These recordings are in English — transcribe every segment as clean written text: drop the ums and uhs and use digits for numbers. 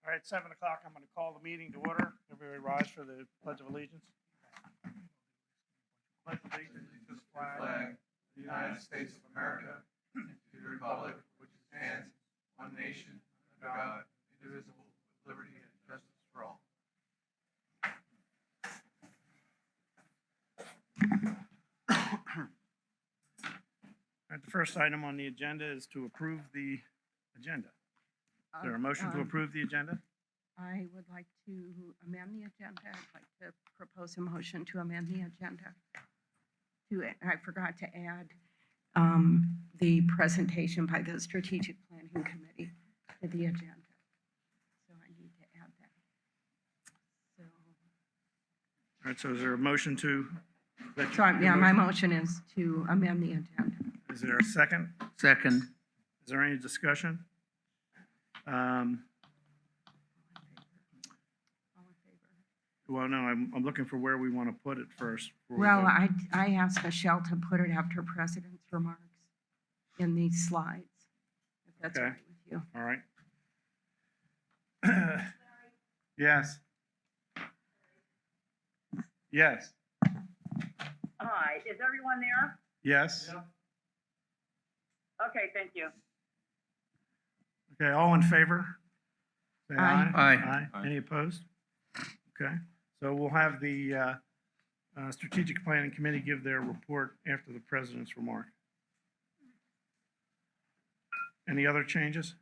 All right, 7 o'clock, I'm going to call the meeting to order. Everybody rise for the Pledge of Allegiance. Pledge allegiance to the flag of the United States of America, and to the republic which stands one nation, under God, indivisible, with liberty and justice for all. All right, the first item on the agenda is to approve the agenda. Is there a motion to approve the agenda? I would like to amend the agenda. I'd like to propose a motion to amend the agenda. I forgot to add the presentation by the Strategic Planning Committee to the agenda. So I need to add that. So, All right, so is there a motion to? my motion is to amend the agenda. Is there a second? Second. Is there any discussion? All in favor? Well, no, I'm looking for where we want to put it first. Well, I asked Michelle to put it after President's remarks in these slides, if that's all Okay. right with you. All right. Yes. Yes. Hi, is everyone there? Yes. Okay, thank you. Okay, all in favor? Say Aye. Aye. Aye. Any opposed? Okay, so we'll have the Strategic Planning Committee give their report after the president's remark. Any other changes?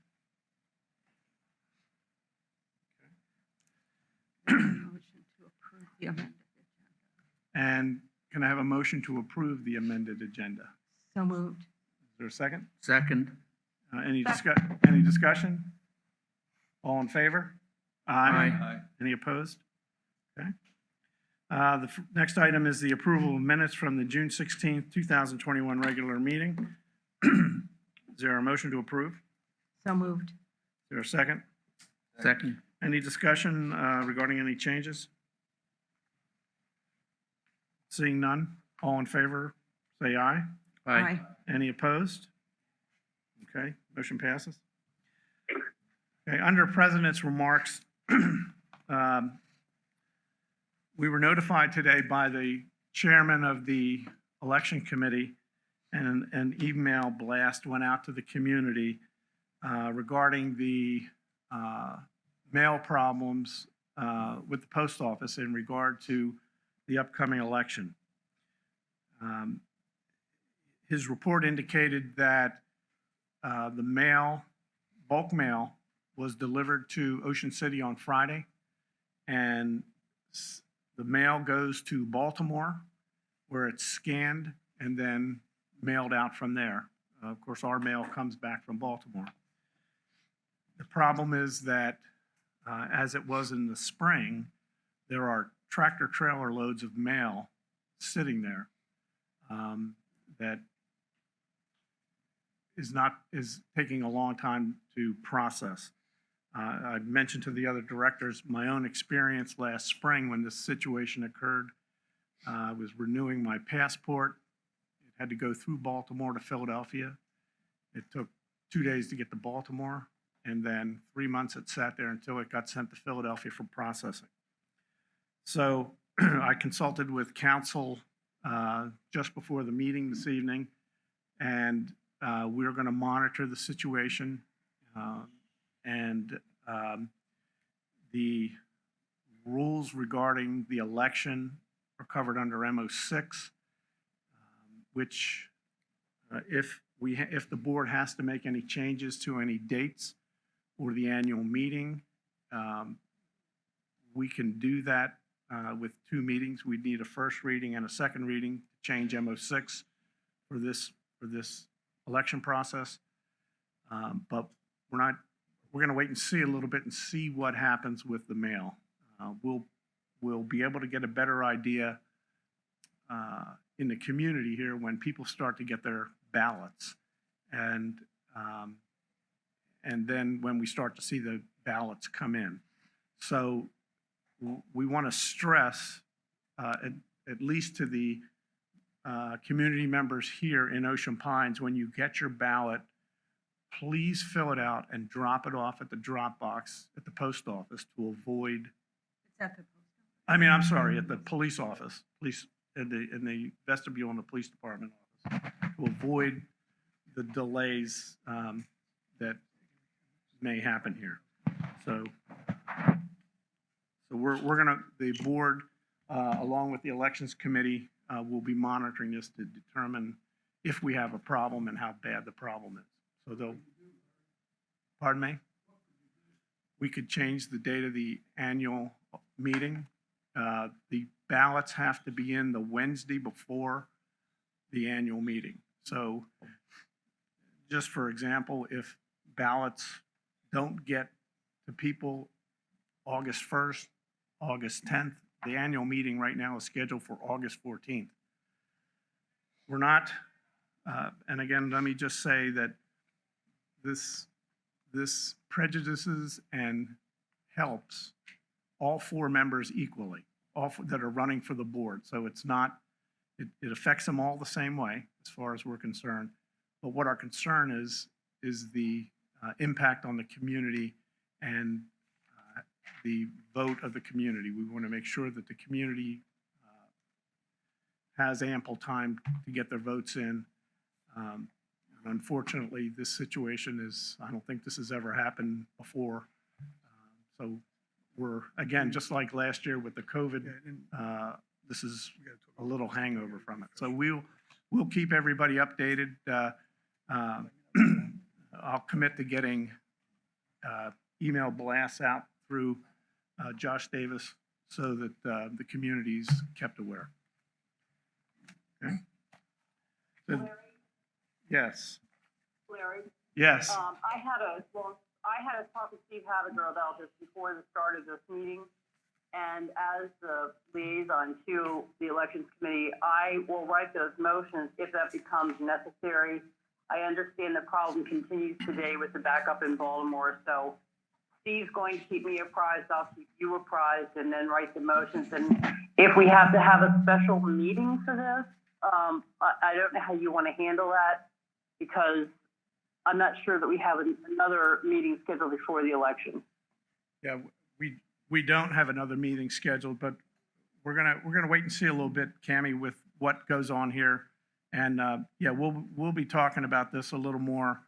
Motion to approve the amended agenda. And can I have a motion to approve the amended agenda? So moved. Is there a second? Second. Any discussion? All in favor? Aye. Any opposed? Okay. The next item is the approval of minutes from the June 16th, 2021 regular meeting. Is there a motion to approve? Is So moved. there a second? Second. Any discussion regarding any changes? Seeing none, all in favor, say aye. Aye. Any opposed? Okay, motion passes. Okay, under President's remarks, we were notified today by the chairman of the election committee, and an email blast went out to the community regarding the mail problems with the post office in regard to the upcoming election. His report indicated that the mail, bulk mail, was delivered to Ocean City on Friday, and the mail goes to Baltimore, where it's scanned and then mailed out from there. Of course, our mail comes back from Baltimore. The problem is that, as it was in the spring, there are tractor trailer loads of mail sitting there that is taking a long time to process. I mentioned to the other directors my own experience last spring when this situation occurred. I was renewing my passport. It had to go through Baltimore to Philadelphia. It took 2 days to get to Baltimore, and then 3 months it sat there until it got sent to Philadelphia for processing. So I consulted with counsel just before the meeting this evening, and we're going to monitor the situation, and the rules regarding the election are covered under MO6, which if the board has to make any changes to any dates or the annual meeting, we can do that with 2 meetings. We'd need a first reading and a second reading to change MO6 for this election process. But we're going to wait and see a little bit and see what happens with the mail. We'll be able to get a better idea in the community here when people start to get their ballots, and then when we start to see the ballots come in. So we want to stress, at least to the community members here in Ocean Pines, when you get your ballot, please fill it out and drop it off at the drop box at the post office to avoid, It's at the I'm sorry, at the police office, in the vestibule in the police department office, to avoid the delays that may happen here. So the board, along with the elections committee, will be monitoring this to determine if we have a problem and how bad the problem is. So pardon me? We could change the date of the annual meeting. The ballots have to be in the Wednesday before the annual meeting. So just for example, if ballots don't get to people August 1st, August 10th, the annual meeting right now is scheduled for August 14th. We're not, and again, let me just say that this prejudices and helps all four members equally, that are running for the board. So it's not, it affects them all the same way as far as we're concerned. But what our concern is the impact on the community and the vote of the community. We want to make sure that the community has ample time to get their votes in. Unfortunately, this situation I don't think this has ever happened before. So we're, again, just like last year with the COVID, this is a little hangover from it. So we'll keep everybody updated. I'll commit to getting email blasts out through Josh Davis so that the community's kept aware. Okay? So- Larry, yes. Larry, Yes. I had a talk with Steve Haviger about this before the start of this meeting. And as the liaison to the elections committee, I will write those motions if that becomes necessary. I understand the problem continues today with the backup in Baltimore, so Steve's going to keep me apprised, I'll keep you apprised, and then write the motions. And if we have to have a special meeting for this, I don't know how you want to handle that, because I'm not sure that we have another meeting scheduled before the election. Yeah, we don't have another meeting scheduled, but we're gonna wait and see a little bit, Cammie, with what goes on here. And yeah, we'll be talking about this a little more.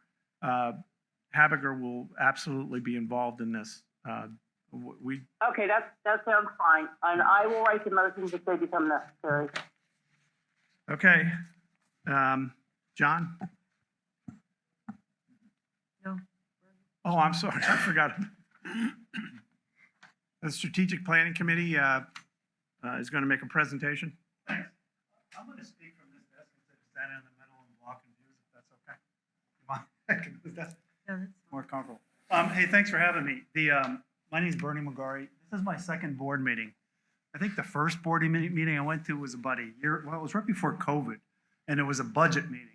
Habiger will absolutely be involved in this. Okay, that sounds fine. And I will write the motions if they become necessary. Okay. John? No. Oh, I'm sorry, I forgot. The Strategic Planning Committee is going to make a presentation. Thanks. I'm going to speak from this desk instead of standing in the middle and blocking views, if that's okay. That's No, that's more comfortable. Hey, thanks for having me. My name is Bernie McGarry. This is my second board meeting. I think the first board meeting I went to was about a year, well, it was right before COVID, and it was a budget meeting.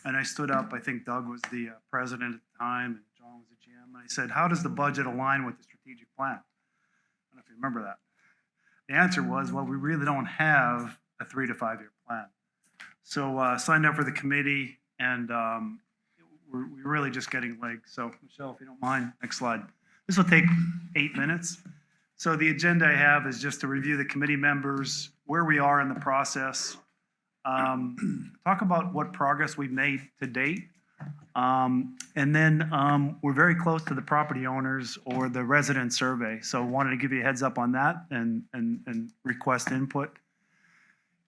And I stood up, I think Doug was the president at the time, and John was the GM, and I said, how does the budget align with the strategic plan? I don't know if you remember that. The answer was, well, we really don't have a 3 to 5 year plan. So signed up for the committee, and we're really just getting legs. So Michelle, if you don't mind, next slide. This will take 8 minutes. So the agenda I have is just to review the committee members, where we are in the process, talk about what progress we've made to date, and then we're very close to the property owners or the resident survey. So wanted to give you a heads up on that and request input.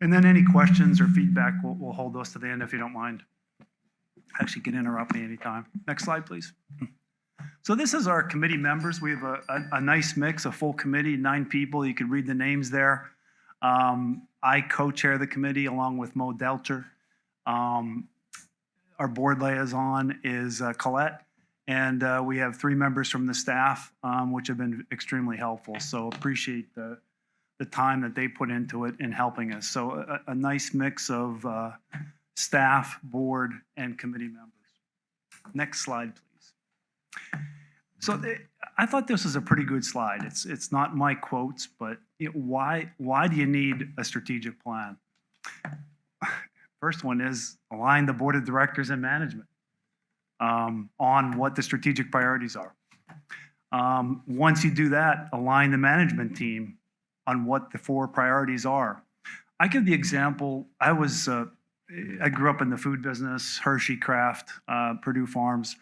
And then any questions or feedback, we'll hold those to the end if you don't mind. Actually, you can interrupt me anytime. Next slide, please. So this is our committee members. We have a nice mix, a full committee, 9 people. You can read the names there. I co-chair the committee along with Mo Delcher. Our board liaison is Colette, and we have 3 members from the staff, which have been extremely helpful. So appreciate the time that they put into it in helping us. So a nice mix of staff, board, and committee members. Next slide, please. So I thought this was a pretty good slide. It's not my quotes, but why do you need a strategic plan? First one is align the board of directors and management. on what the strategic priorities are. Once you do that, align the management team on what the 4 priorities are. I give the example, I grew up in the food business, Hershey Kraft, Purdue Farms,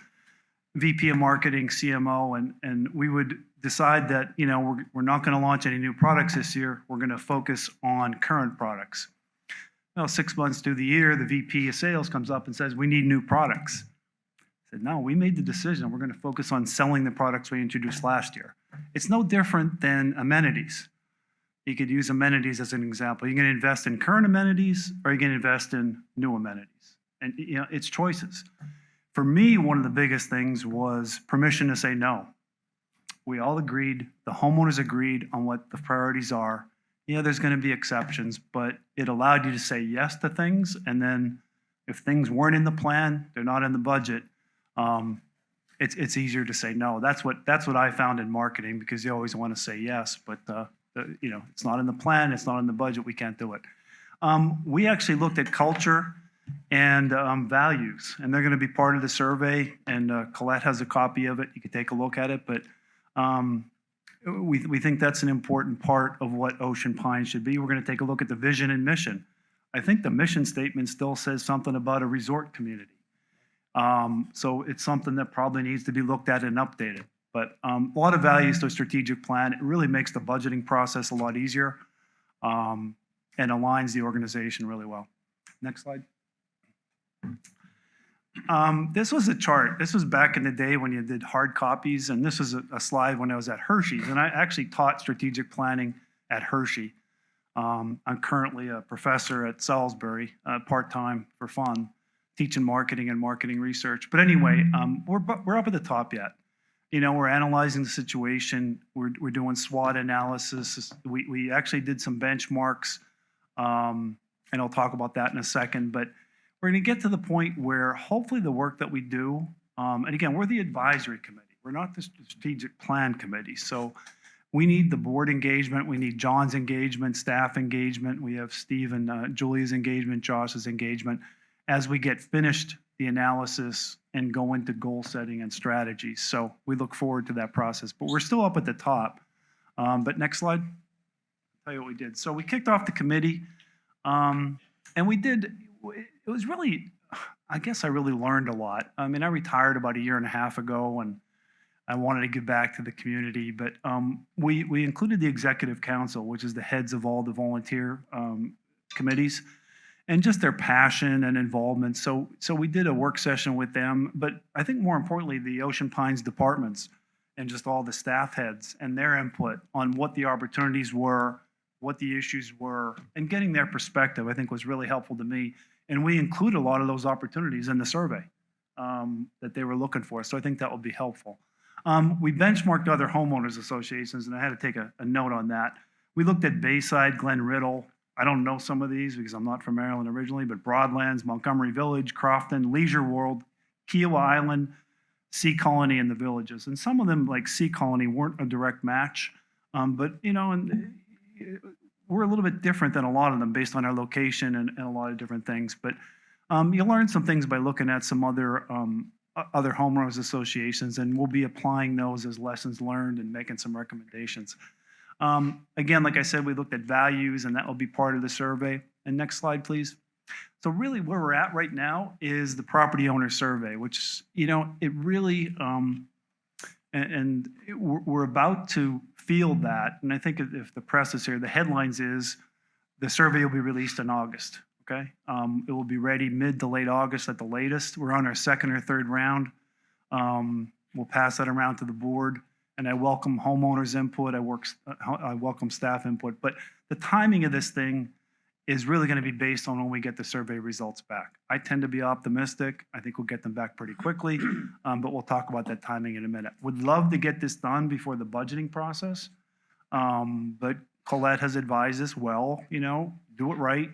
VP of marketing, CMO, and we would decide that, we're not going to launch any new products this year. We're going to focus on current products. Well, 6 months through the year, the VP of sales comes up and says, we need new products. I said, no, we made the decision. We're going to focus on selling the products we introduced last year. It's no different than amenities. You could use amenities as an example. You're going to invest in current amenities or you're going to invest in new amenities. And it's choices. For me, one of the biggest things was permission to say no. We all agreed, the homeowners agreed on what the priorities are. There's going to be exceptions, but it allowed you to say yes to things. And then if things weren't in the plan, they're not in the budget, it's easier to say no. That's what I found in marketing, because you always want to say yes, but it's not in the plan, it's not in the budget, we can't do it. We actually looked at culture and values, and they're going to be part of the survey, and Colette has a copy of it. You can take a look at it, but we think that's an important part of what Ocean Pines should be. We're going to take a look at the vision and mission. I think the mission statement still says something about a resort community. So it's something that probably needs to be looked at and updated. But a lot of values to a strategic plan. It really makes the budgeting process a lot easier, and aligns the organization really well. Next slide. This was a chart. This was back in the day when you did hard copies, and this was a slide when I was at Hershey's, and I actually taught strategic planning at Hershey. I'm currently a professor at Salisbury, part-time for fun, teaching marketing and marketing research. But anyway, we're up at the top yet. We're analyzing the situation. We're doing SWOT analysis. We actually did some benchmarks, and I'll talk about that in a second. But we're going to get to the point where hopefully the work that we do, and again, we're the advisory committee. We're not the strategic plan committee. So we need the board engagement. We need John's engagement, staff engagement. We have Steve and Julia's engagement, Josh's engagement, as we get finished the analysis and go into goal setting and strategies. So we look forward to that process. But we're still up at the top. But next slide. I'll tell you what we did. So we kicked off the committee, and it was really, I guess I really learned a lot. I mean, I retired about 1.5 years ago, and I wanted to give back to the community. But we included the executive council, which is the heads of all the volunteer committees, and just their passion and involvement. So we did a work session with them, but I think more importantly, the Ocean Pines departments and just all the staff heads and their input on what the opportunities were, what the issues were, and getting their perspective, I think was really helpful to me. And we include a lot of those opportunities in the survey that they were looking for. So I think that will be helpful. We benchmarked other homeowners associations, and I had to take a note on that. We looked at Bayside, Glen Riddle. I don't know some of these because I'm not from Maryland originally, but Broadlands, Montgomery Village, Crofton, Leisure World, Kiowa Island, Sea Colony, and the Villages. And some of them, like Sea Colony, weren't a direct match. But, and we're a little bit different than a lot of them based on our location and a lot of different things. But you learn some things by looking at some other homeowners associations, and we'll be applying those as lessons learned and making some recommendations. Again, like I said, we looked at values, and that will be part of the survey. And next slide, please. So really where we're at right now is the property owner survey, which, it really, we're about to field that. And I think if the press is here, the headlines is the survey will be released in August, okay? It will be ready mid to late August at the latest. We're on our second or third round. We'll pass that around to the board. And I welcome homeowners' input. I welcome staff input. But the timing of this thing is really going to be based on when we get the survey results back. I tend to be optimistic. I think we'll get them back pretty quickly, but we'll talk about that timing in a minute. Would love to get this done before the budgeting process, but Colette has advised us, well, do it right.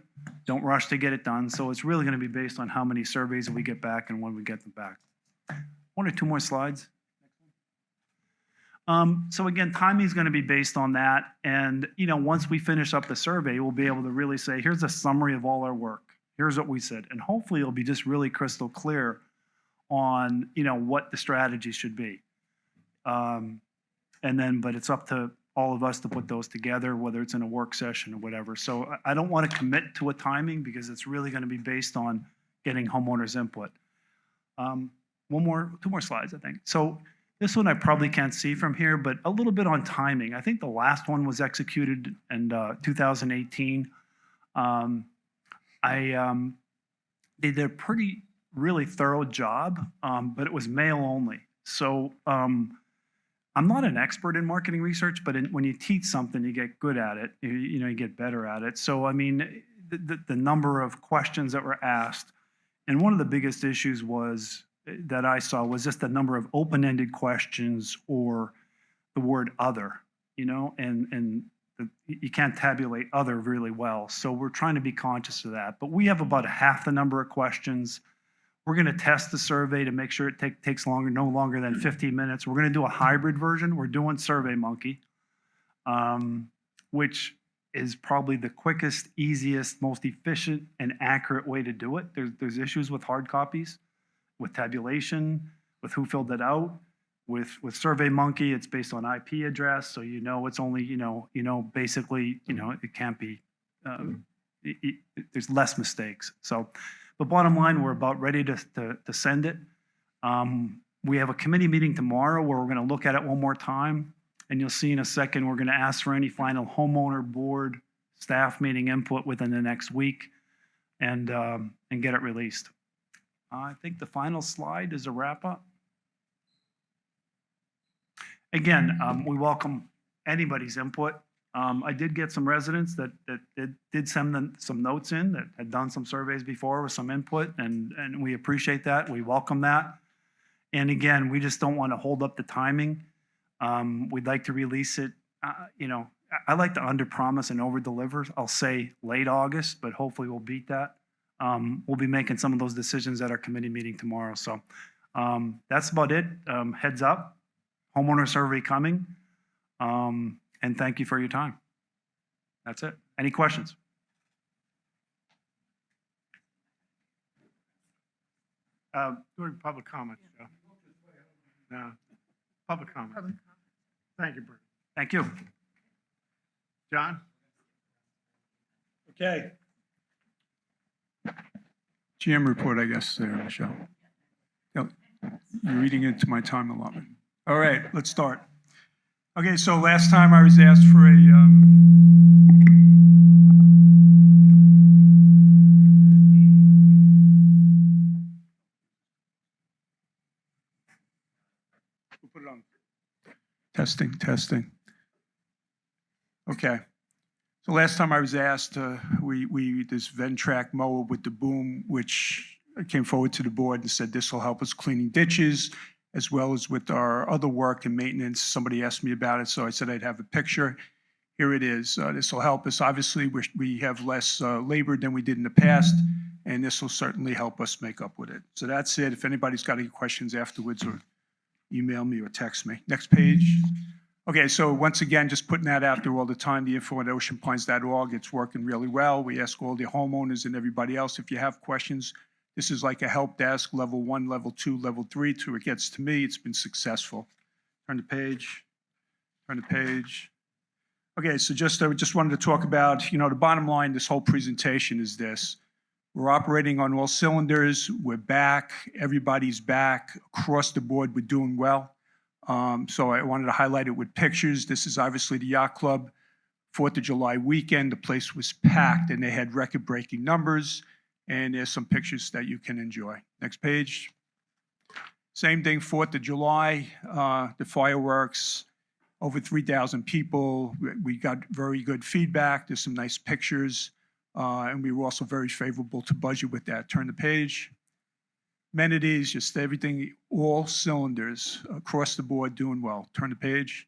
Don't rush to get it done. So it's really going to be based on how many surveys we get back and when we get them back. 1 or 2 more slides. So again, timing is going to be based on that. And, once we finish up the survey, we'll be able to really say, here's a summary of all our work. Here's what we said. And hopefully it'll be just really crystal clear on, what the strategy should be. But it's up to all of us to put those together, whether it's in a work session or whatever. So I don't want to commit to a timing because it's really going to be based on getting homeowners' input. Two more slides, I think. So this one I probably can't see from here, but a little bit on timing. I think the last one was executed in 2018. They did a really thorough job, but it was mail only. So I'm not an expert in marketing research, but when you teach something, you get good at it. You get better at it. So I mean, the number of questions that were asked, and one of the biggest issues that I saw was just the number of open-ended questions or the word other, and you can't tabulate other really well. So we're trying to be conscious of that. But we have about half the number of questions. We're going to test the survey to make sure it takes no longer than 15 minutes. We're going to do a hybrid version. We're doing SurveyMonkey, which is probably the quickest, easiest, most efficient, and accurate way to do it. There's issues with hard copies, with tabulation, with who filled it out. With SurveyMonkey, it's based on IP address, so it's only basically it can't be. There's less mistakes. So. But bottom line, we're about ready to send it. We have a committee meeting tomorrow where we're going to look at it one more time. And you'll see in a second, we're going to ask for any final homeowner board staff meeting input within the next week and get it released. I think the final slide is a wrap up. Again, we welcome anybody's input. I did get some residents that did send some notes in that had done some surveys before with some input, and we appreciate that. We welcome that. And again, we just don't want to hold up the timing. We'd like to release it. I like to underpromise and overdeliver. I'll say late August, but hopefully we'll beat that. We'll be making some of those decisions at our committee meeting tomorrow. So that's about it. Heads up, homeowner survey coming. And thank you for your time. That's it. Any questions? During public comments, Joe. No, public comments. Thank you, Bert. Thank you. John? Okay. GM report, I guess, there, Michelle. Yep. You're reading into my time allotment. All right, let's start. Okay, so last time I was asked for a we'll put it on. Testing. Okay. So last time I was asked, this Ventrac mower with the boom, which I came forward to the board and said this will help us cleaning ditches, as well as with our other work and maintenance. Somebody asked me about it, so I said I'd have a picture. Here it is. This will help us. Obviously, we have less labor than we did in the past, and this will certainly help us make up with it. So that's it. If anybody's got any questions afterwards, or email me or text me. Next page. Okay, so once again, just putting that out there all the time, the info at oceanpines.org, it's working really well. We ask all the homeowners and everybody else, if you have questions, this is like a help desk, level 1, level 2, level 3, till it gets to me. It's been successful. Turn the page. Okay, so I just wanted to talk about, the bottom line, this whole presentation is this. We're operating on all cylinders. We're back. Everybody's back. Across the board, we're doing well. So I wanted to highlight it with pictures. This is obviously the Yacht Club, 4th of July weekend. The place was packed, and they had record-breaking numbers. And there's some pictures that you can enjoy. Next page. Same thing, 4th of July, the fireworks, over 3,000 people. We got very good feedback. There's some nice pictures. And we were also very favorable to budget with that. Turn the page. Amenities, just everything, all cylinders across the board doing well. Turn the page.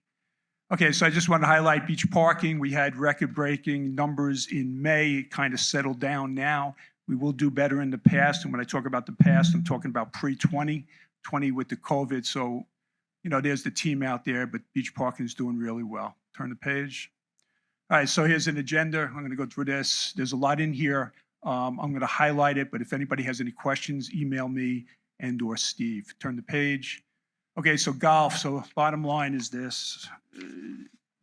Okay, so I just want to highlight beach parking. We had record-breaking numbers in May. It kind of settled down now. We will do better in the past. And when I talk about the past, I'm talking about pre-20, 20 with the COVID. So, there's the team out there, but beach parking is doing really well. Turn the page. All right, so here's an agenda. I'm going to go through this. There's a lot in here. I'm going to highlight it, but if anybody has any questions, email me, and/or Steve. Turn the page. Okay, so golf. So bottom line is this.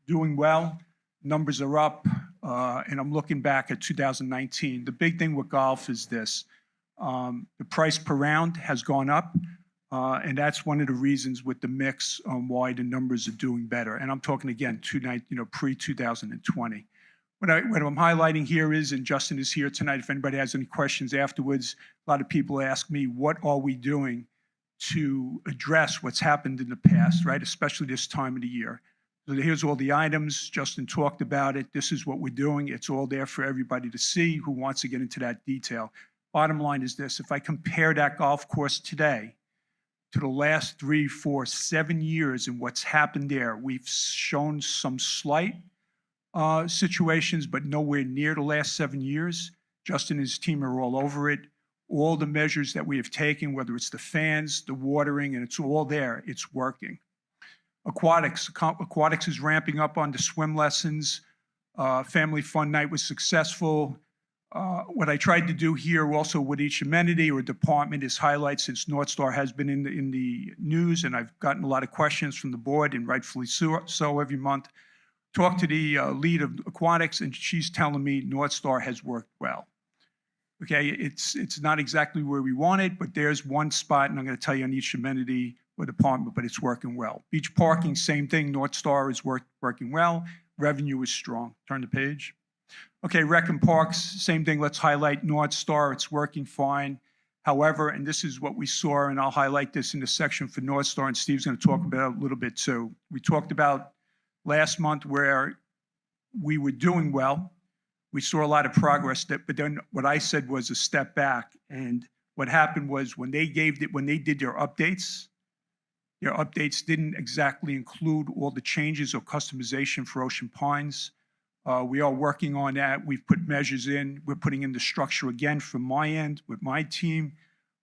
Doing well. Numbers are up. And I'm looking back at 2019. The big thing with golf is this. The price per round has gone up. And that's one of the reasons with the mix on why the numbers are doing better. And I'm talking again, pre-2020. What I'm highlighting here is, and Justin is here tonight, if anybody has any questions afterwards, a lot of people ask me, what are we doing to address what's happened in the past, right? Especially this time of the year. So here's all the items. Justin talked about it. This is what we're doing. It's all there for everybody to see who wants to get into that detail. Bottom line is this. If I compare that golf course today to the last 3, 4, 7 years and what's happened there, we've shown some slight situations, but nowhere near the last 7 years. Justin and his team are all over it. All the measures that we have taken, whether it's the fans, the watering, and it's all there, it's working. Aquatics is ramping up on the swim lessons. Family fun night was successful. What I tried to do here also with each amenity or department is highlight, since North Star has been in the news, and I've gotten a lot of questions from the board, and rightfully so every month. Talk to the lead of aquatics, and she's telling me North Star has worked well. Okay, it's not exactly where we want it, but there's one spot, and I'm going to tell you on each amenity or department, but it's working well. Beach parking, same thing. North Star is working well. Revenue is strong. Turn the page. Okay, rec and parks, same thing. Let's highlight North Star. It's working fine. However, and this is what we saw, and I'll highlight this in the section for North Star, and Steve's going to talk about it a little bit too. We talked about last month where we were doing well. We saw a lot of progress, but then what I said was a step back. And what happened was when they did their updates didn't exactly include all the changes or customization for Ocean Pines. We are working on that. We've put measures in. We're putting in the structure again from my end with my team.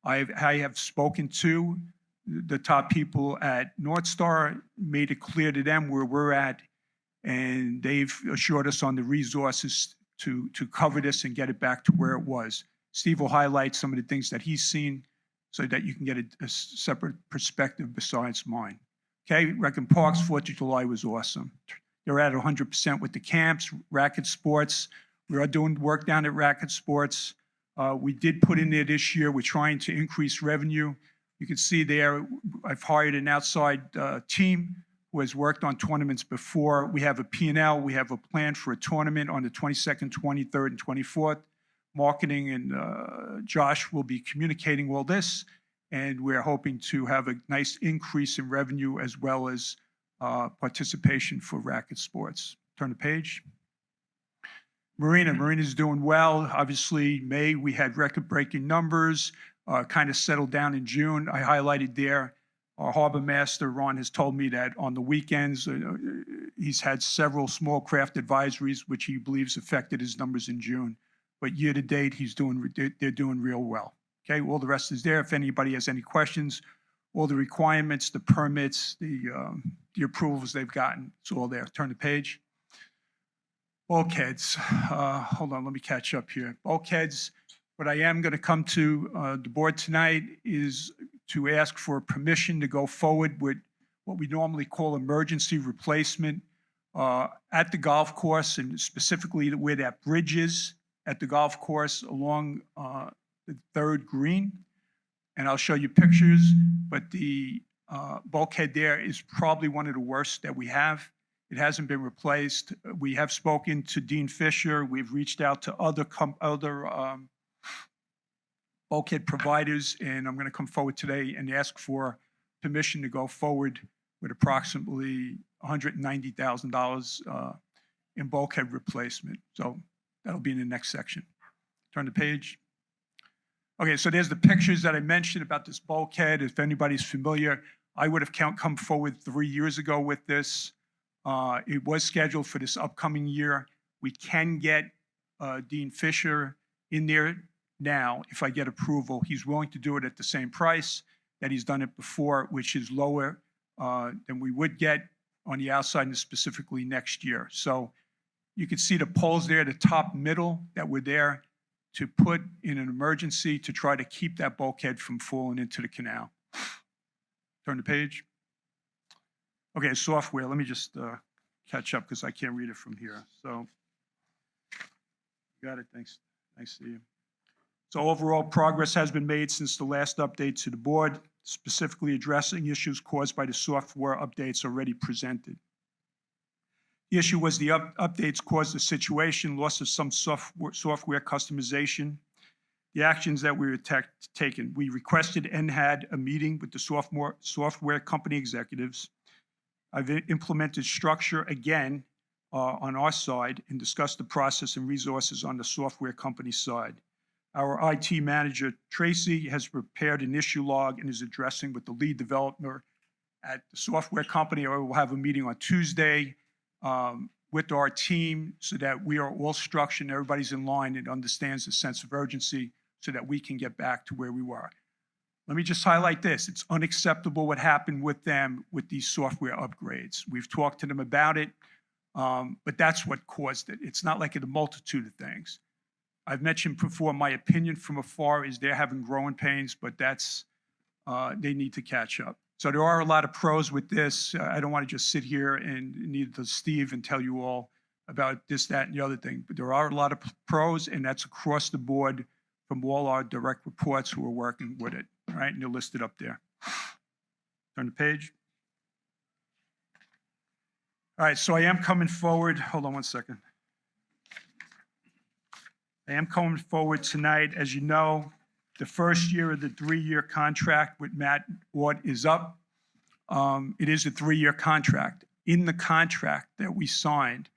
I have spoken to the top people at North Star, made it clear to them where we're at, and they've assured us on the resources to cover this and get it back to where it was. Steve will highlight some of the things that he's seen so that you can get a separate perspective besides mine. Okay, Rec and Parks, 4th of July was awesome. They're at 100% with the camps, Racket Sports. We are doing work down at Racket Sports. We did put in there this year, we're trying to increase revenue. You can see there, I've hired an outside team who has worked on tournaments before. We have a P&L, we have a plan for a tournament on the 22nd, 23rd, and 24th. Marketing and Josh will be communicating all this, and we're hoping to have a nice increase in revenue as well as participation for Racket Sports. Turn the page. Marina's doing well. Obviously, May, we had record-breaking numbers, kind of settled down in June. I highlighted there. Our harbor master, Ron, has told me that on the weekends, he's had several small craft advisories, which he believes affected his numbers in June. But year to date, they're doing real well. Okay, all the rest is there. If anybody has any questions, all the requirements, the permits, the approvals they've gotten, it's all there. Turn the page. Bulkheads. Hold on, let me catch up here. Bulkheads. What I am going to come to the board tonight is to ask for permission to go forward with what we normally call emergency replacement at the golf course, and specifically where that bridge is at the golf course along the 3rd green. And I'll show you pictures, but the bulkhead there is probably one of the worst that we have. It hasn't been replaced. We have spoken to Dean Fisher. We've reached out to other bulkhead providers, and I'm going to come forward today and ask for permission to go forward with approximately $190,000 in bulkhead replacement. So that'll be in the next section. Turn the page. Okay, so there's the pictures that I mentioned about this bulkhead. If anybody's familiar, I would have come forward 3 years ago with this. It was scheduled for this upcoming year. We can get Dean Fisher in there now if I get approval. He's willing to do it at the same price that he's done it before, which is lower than we would get on the outside, and specifically next year. So you can see the poles there, the top middle that were there. to put in an emergency to try to keep that bulkhead from falling into the canal. Turn the page. Okay, software, let me just catch up because I can't read it from here. So, got it, thanks, Steve. So overall progress has been made since the last update to the board, specifically addressing issues caused by the software updates already presented. The issue was the updates caused the situation, loss of some software customization. The actions that we were taken. We requested and had a meeting with the software company executives. I've implemented structure again on our side and discussed the process and resources on the software company side. Our IT manager, Tracy, has prepared an issue log and is addressing with the lead developer at the software company. I will have a meeting on Tuesday with our team so that we are all structured and everybody's in line and understands the sense of urgency so that we can get back to where we were. Let me just highlight this. It's unacceptable what happened with them with these software upgrades. We've talked to them about it, but that's what caused it. It's not like a multitude of things. I've mentioned before, my opinion from afar is they're having growing pains, but that's, they need to catch up. So there are a lot of pros with this. I don't want to just sit here and neither does Steve and tell you all about this, that, and the other thing. But there are a lot of pros, and that's across the board from all our direct reports who are working with it, all right? And they're listed up there. Turn the page. All right, so I am coming forward. Hold on one second. I am coming forward tonight. As you know, the first year of the 3-year contract with Matt Ward is up. It is a 3-year contract. In the contract that we signed,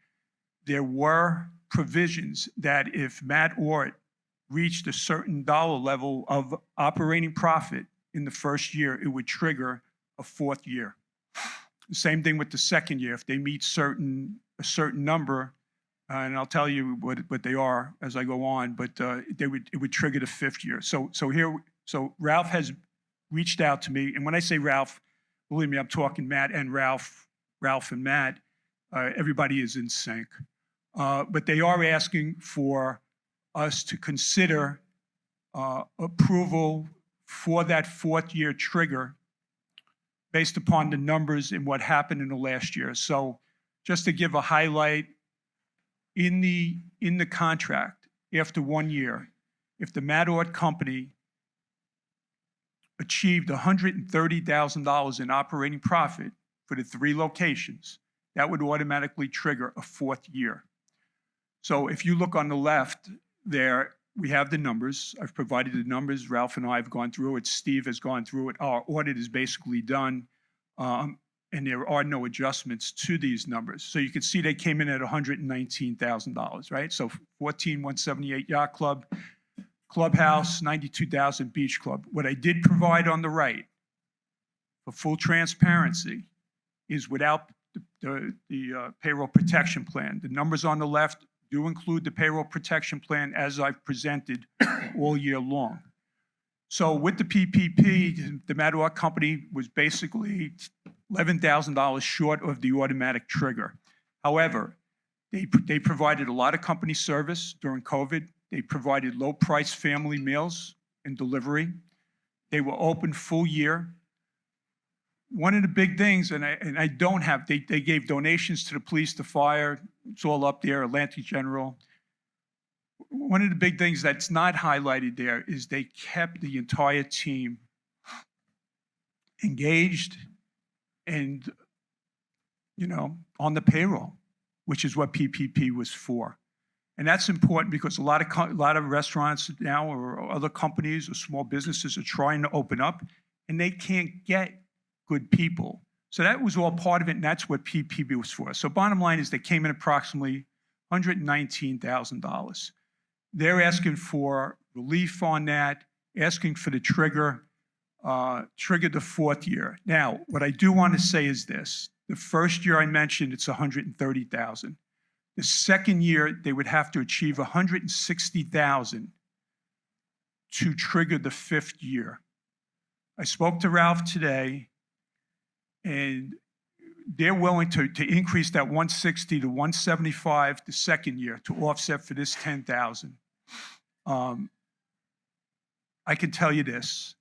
there were provisions that if Matt Ward reached a certain dollar level of operating profit in the first year, it would trigger a 4th year. The same thing with the 2nd year. If they meet a certain number, and I'll tell you what they are as I go on, but it would trigger the 5th year. So Ralph has reached out to me, and when I say Ralph, believe me, I'm talking Matt and Ralph and Matt. Everybody is in sync, but they are asking for us to consider approval for that 4th year trigger based upon the numbers and what happened in the last year. So just to give a highlight, in the contract, after 1 year, if the Matt Ward company achieved $130,000 in operating profit for the 3 locations, that would automatically trigger a 4th year. So if you look on the left there, we have the numbers. I've provided the numbers. Ralph and I have gone through it. Steve has gone through it. Our audit is basically done, and there are no adjustments to these numbers. So you can see they came in at $119,000, right? So 14,178 Yacht Club, Clubhouse, 92,000 Beach Club. What I did provide on the right, for full transparency, is without the payroll protection plan. The numbers on the left do include the payroll protection plan as I've presented all year long. So with the PPP, the Matt Ward company was basically $11,000 short of the automatic trigger. However, they provided a lot of company service during COVID. They provided low-price family meals and delivery. They were open full year. One of the big things, and I don't have, they gave donations to the police, the fire, it's all up there, Atlantic General. One of the big things that's not highlighted there is they kept the entire team engaged and, on the payroll, which is what PPP was for. And that's important because a lot of restaurants now or other companies or small businesses are trying to open up and they can't get good people. So that was all part of it, and that's what PPP was for. So bottom line is they came in approximately $119,000. They're asking for relief on that, asking for the trigger the 4th year. Now, what I do want to say is this. The first year I mentioned, it's $130,000. The 2nd year, they would have to achieve $160,000 to trigger the 5th year. I spoke to Ralph today, and they're willing to increase that 160 to 175 the 2nd year to offset for this 10,000. Um, I can tell you this,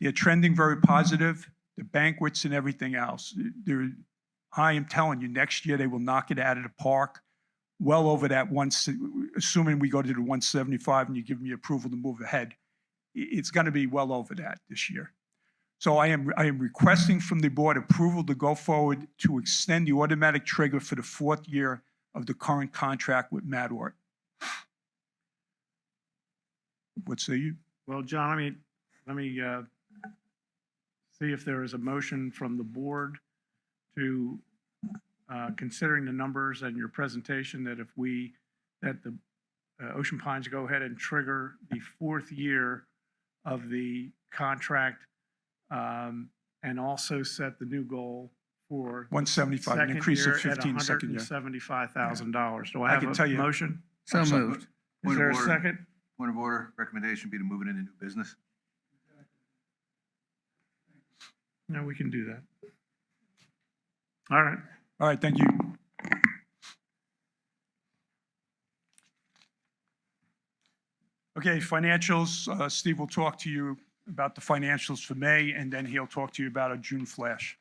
they're trending very positive, the banquets and everything else. I am telling you, next year they will knock it out of the park, well over that assuming we go to the 175 and you give me approval to move ahead, it's going to be well over that this year. So I am requesting from the board approval to go forward to extend the automatic trigger for the 4th year of the current contract with Mower. What say you? Well, John, let me see if there is a motion from the board to, considering the numbers and your presentation, that the Ocean Pines go ahead and trigger the 4th year of the contract, and also set the new goal for 175, an increase of 15 second year. $175,000. Do I I have can a tell you- motion? So moved. Is Point there a of order. second? Point of order, recommendation be to move it into new business. No, we can do that. All right. All right, thank you. Okay, financials, Steve will talk to you about the financials for May, and then he'll talk to you about a June flash.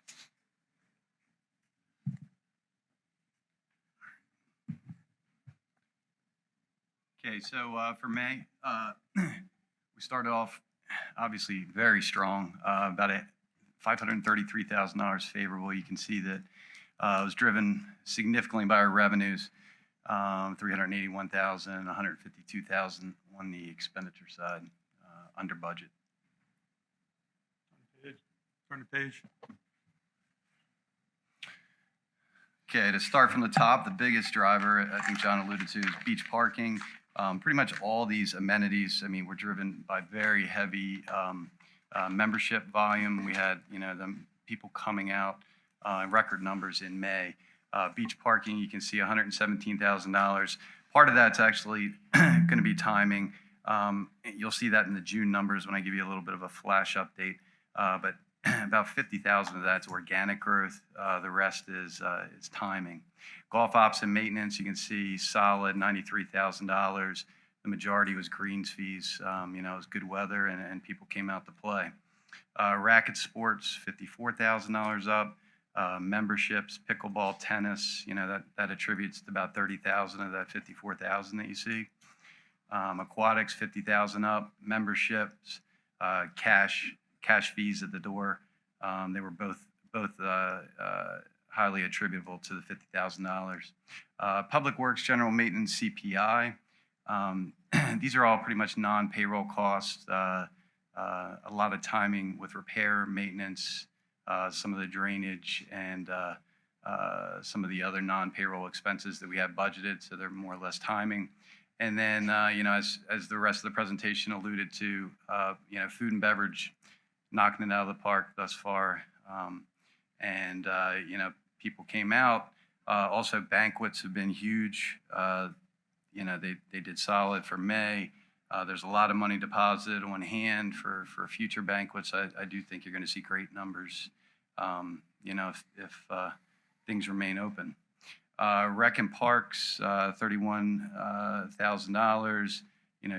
Okay, so for May, we started off obviously very strong, about $533,000 favorable. You can see that it was driven significantly by our revenues, $381,000, $152,000 on the expenditure side, under budget. Turn the page. Okay, to start from the top, the biggest driver, I think John alluded to, is beach parking. Pretty much all these amenities, I mean, were driven by very heavy membership volume. We had, the people coming out in record numbers in May. Beach parking, you can see $117,000. Part of that's actually going to be timing. You'll see that in the June numbers when I give you a little bit of a flash update. But about 50,000 of that's organic growth. The rest is timing. Golf ops and maintenance, you can see solid $93,000. The majority was greens fees. It was good weather and people came out to play. Racket sports, $54,000 up. Memberships, pickleball, tennis, that attributes to about 30,000 of that 54,000 that you see. Aquatics, 50,000 up. Memberships, cash fees at the door. They were both highly attributable to the $50,000. Public Works, General Maintenance, CPI. These are all pretty much non-payroll costs. A lot of timing with repair, maintenance, some of the drainage, and some of the other non-payroll expenses that we have budgeted, so they're more or less timing. And then, as the rest of the presentation alluded to, food and beverage, knocking it out of the park thus far. People came out. Also, banquets have been huge. They did solid for May. There's a lot of money deposited on hand for future banquets. I do think you're going to see great numbers, if things remain open. Rec and parks, $31,000.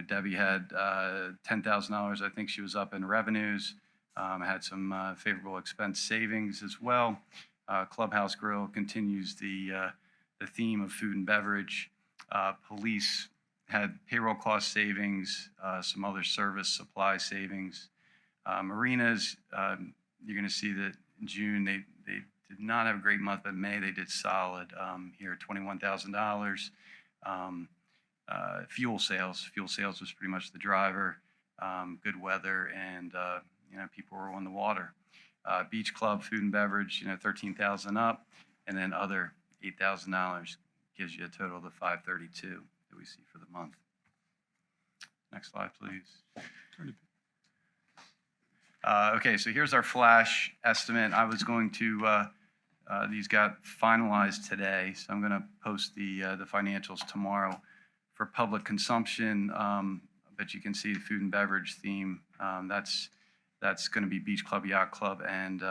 Debbie had $10,000. I think she was up in revenues. Had some favorable expense savings as well. Clubhouse Grill continues the theme of food and beverage. Police had payroll cost savings, some other service supply savings. Marinas, you're going to see that in June they did not have a great month, but May they did solid. Here, $21,000. Fuel sales was pretty much the driver. Good weather and people were on the water. Beach club, food and beverage, $13,000 up, and then other $8,000 gives you a total of the $532 that we see for the month. Next slide, please. Okay, so here's our flash estimate. I was going to, these got finalized today, so I'm going to post the financials tomorrow for public consumption. But you can see the food and beverage theme. That's going to be Beach Club, Yacht Club, and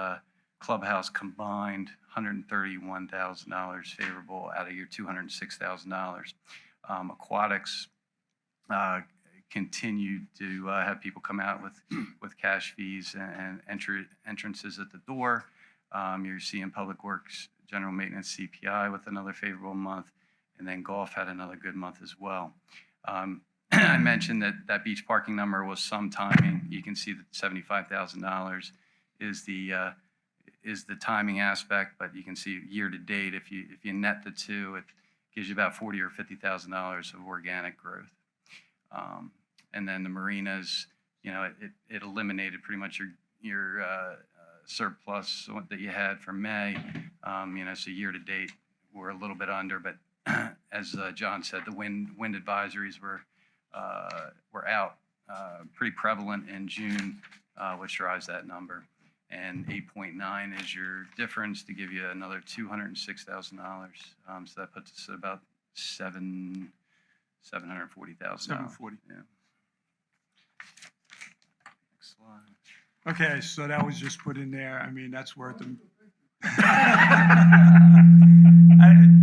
Clubhouse combined, $131,000 favorable out of your $206,000. Aquatics continued to have people come out with cash fees and entrances at the door. You're seeing Public Works, General Maintenance, CPI with another favorable month, and then golf had another good month as well. I mentioned that beach parking number was some timing. You can see that $75,000 is the timing aspect, but you can see year to date, if you net the two, it gives you about $40,000 or $50,000 of organic growth. And then the marinas, it eliminated pretty much your surplus that you had for May. So year to date, we're a little bit under, but as John said, the wind advisories were out pretty prevalent in June, which drives that number. And 8.9 is your difference to give you another $206,000. So that puts us at about $740,000. $740,000. Yeah. Next slide. Okay, so that was just put in there. I mean, that's worth them. I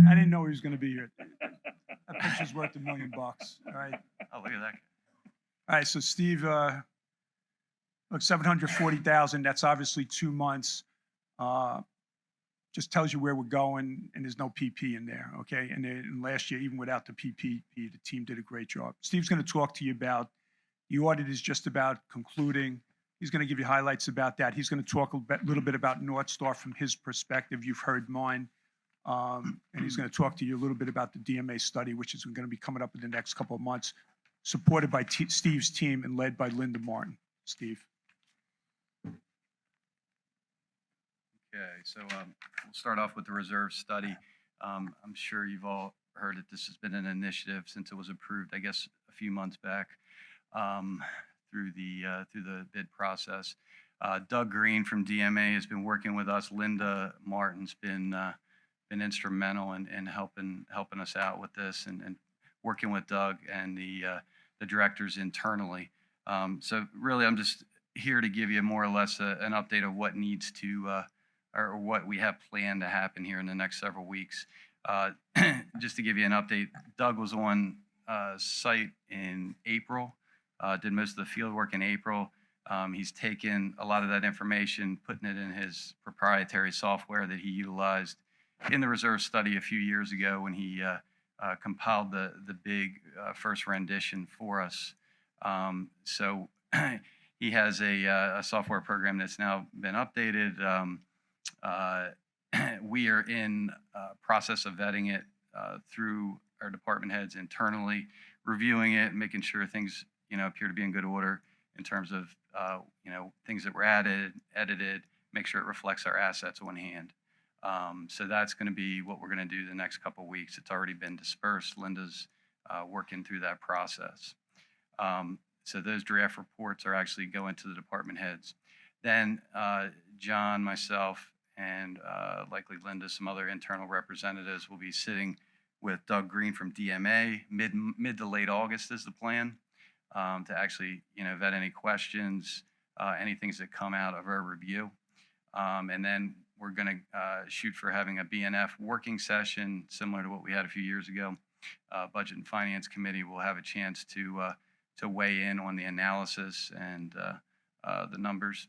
didn't know he was going to be here. That picture's worth $1 million. All right. Oh, look at that. All right, so Steve, look, $740,000, that's obviously 2 months. Just tells you where we're going, and there's no PP in there, okay? And last year, even without the PP, the team did a great job. Steve's going to talk to you about, the audit is just about concluding. He's going to give you highlights about that. He's going to talk a little bit about North Star from his perspective. You've heard mine. And he's going to talk to you a little bit about the DMA study, which is going to be coming up in the next couple of months, supported by Steve's team and led by Linda Martin. Steve. Okay, so we'll start off with the reserve study. I'm sure you've all heard that this has been an initiative since it was approved, I guess, a few months back through the bid process. Doug Green from DMA has been working with us. Linda Martin's been instrumental in helping us out with this and working with Doug and the directors internally. So really, I'm just here to give you more or less an update of what needs to or what we have planned to happen here in the next several weeks. Just to give you an update, Doug was on site in April, did most of the field work in April. He's taken a lot of that information, putting it in his proprietary software that he utilized in the reserve study a few years ago when he compiled the big first rendition for us. So he has a software program that's now been updated. We are in process of vetting it through our department heads internally, reviewing it, making sure things appear to be in good order in terms of things that were added, edited, make sure it reflects our assets on hand. So that's going to be what we're going to do the next couple of weeks. It's already been dispersed. Linda's working through that process. So those draft reports are actually going to the department heads. Then John, myself, and likely Linda, some other internal representatives will be sitting with Doug Green from DMA mid to late August is the plan to actually vet any questions, any things that come out of our review. And then we're going to shoot for having a BNF working session similar to what we had a few years ago. Budget and Finance Committee will have a chance to weigh in on the analysis and the numbers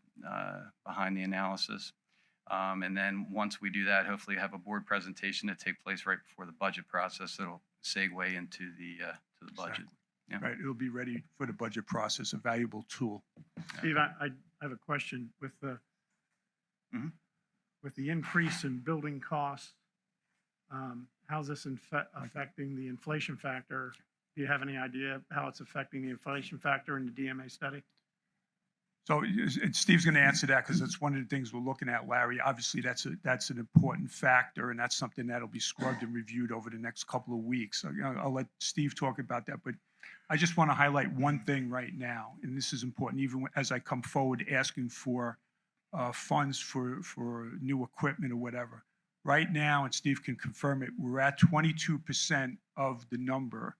behind the analysis. And then once we do that, hopefully have a board presentation to take place right before the budget process. That'll segue into the budget. Yeah. Right, it'll be ready for the budget process, a valuable tool. Steve, I have a question with the with the increase in building costs. How's this affecting the inflation factor? Do you have any idea how it's affecting the inflation factor in the DMA study? So and Steve's going to answer that because that's one of the things we're looking at, Larry. Obviously, that's an important factor, and that's something that'll be scrubbed and reviewed over the next couple of weeks. So, I'll let Steve talk about that, but I just want to highlight one thing right now, and this is important, even as I come forward asking for funds for new equipment or whatever. Right now, and Steve can confirm it, we're at 22% of the number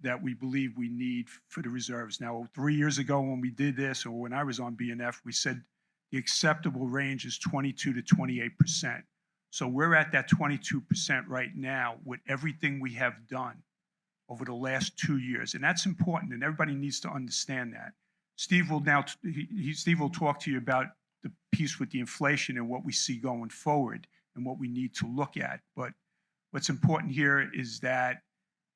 that we believe we need for the reserves. Now, 3 years ago when we did this, or when I was on BNF, we said the acceptable range is 22 to 28%. So we're at that 22% right now with everything we have done. over the last 2 years. And that's important, and everybody needs to understand that. Steve will now, Steve will talk to you about the piece with the inflation and what we see going forward and what we need to look at. But what's important here is that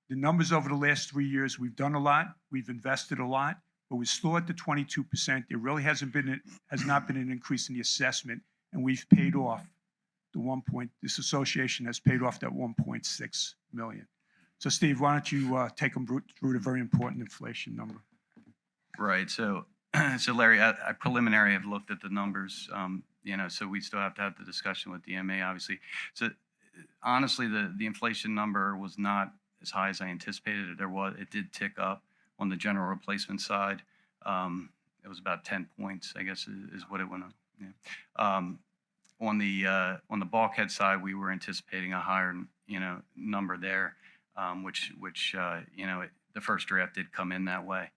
the numbers over the last 3 years, we've done a lot, we've invested a lot, but we're still at the 22%. There really has not been an increase in the assessment, and we've paid off this association has paid off that 1.6 million. So Steve, why don't you take them through the very important inflation number? Right. So, Larry, I preliminary have looked at the numbers. So we still have to have the discussion with DMA, obviously. So, honestly, the inflation number was not as high as I anticipated. It did tick up on the general replacement side. It was about 10 points, I guess, is what it went up. Yeah. On the bulkhead side, we were anticipating a higher, number there, which the first draft did come in that way.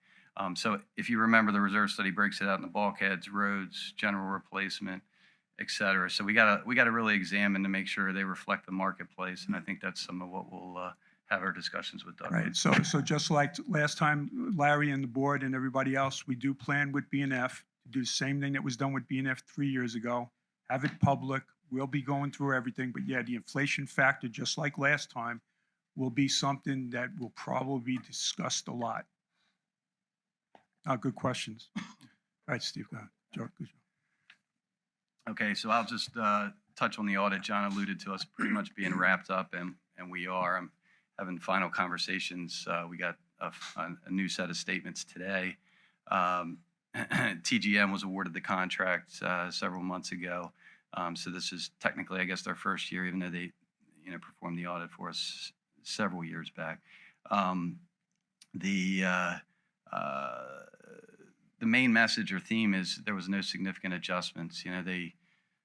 So if you remember, the reserve study breaks it out in the bulkheads, roads, general replacement, et cetera. So we gotta really examine to make sure they reflect the marketplace, and I think that's some of what we'll have our discussions with Doug. Right. So just like last time, Larry and the board and everybody else, we do plan with BNF to do the same thing that was done with BNF 3 years ago. Have it public. We'll be going through everything, but yeah, the inflation factor, just like last time, will be something that will probably be discussed a lot. Good questions. All right, Steve, go ahead. Joe, good job. Okay, so I'll just touch on the audit. John alluded to us pretty much being wrapped up, and we are. I'm having final conversations. We got a new set of statements today. TGM was awarded the contract several months ago. So this is technically, I guess, their first year, even though they, performed the audit for us several years back. The main message or theme is there was no significant adjustments. They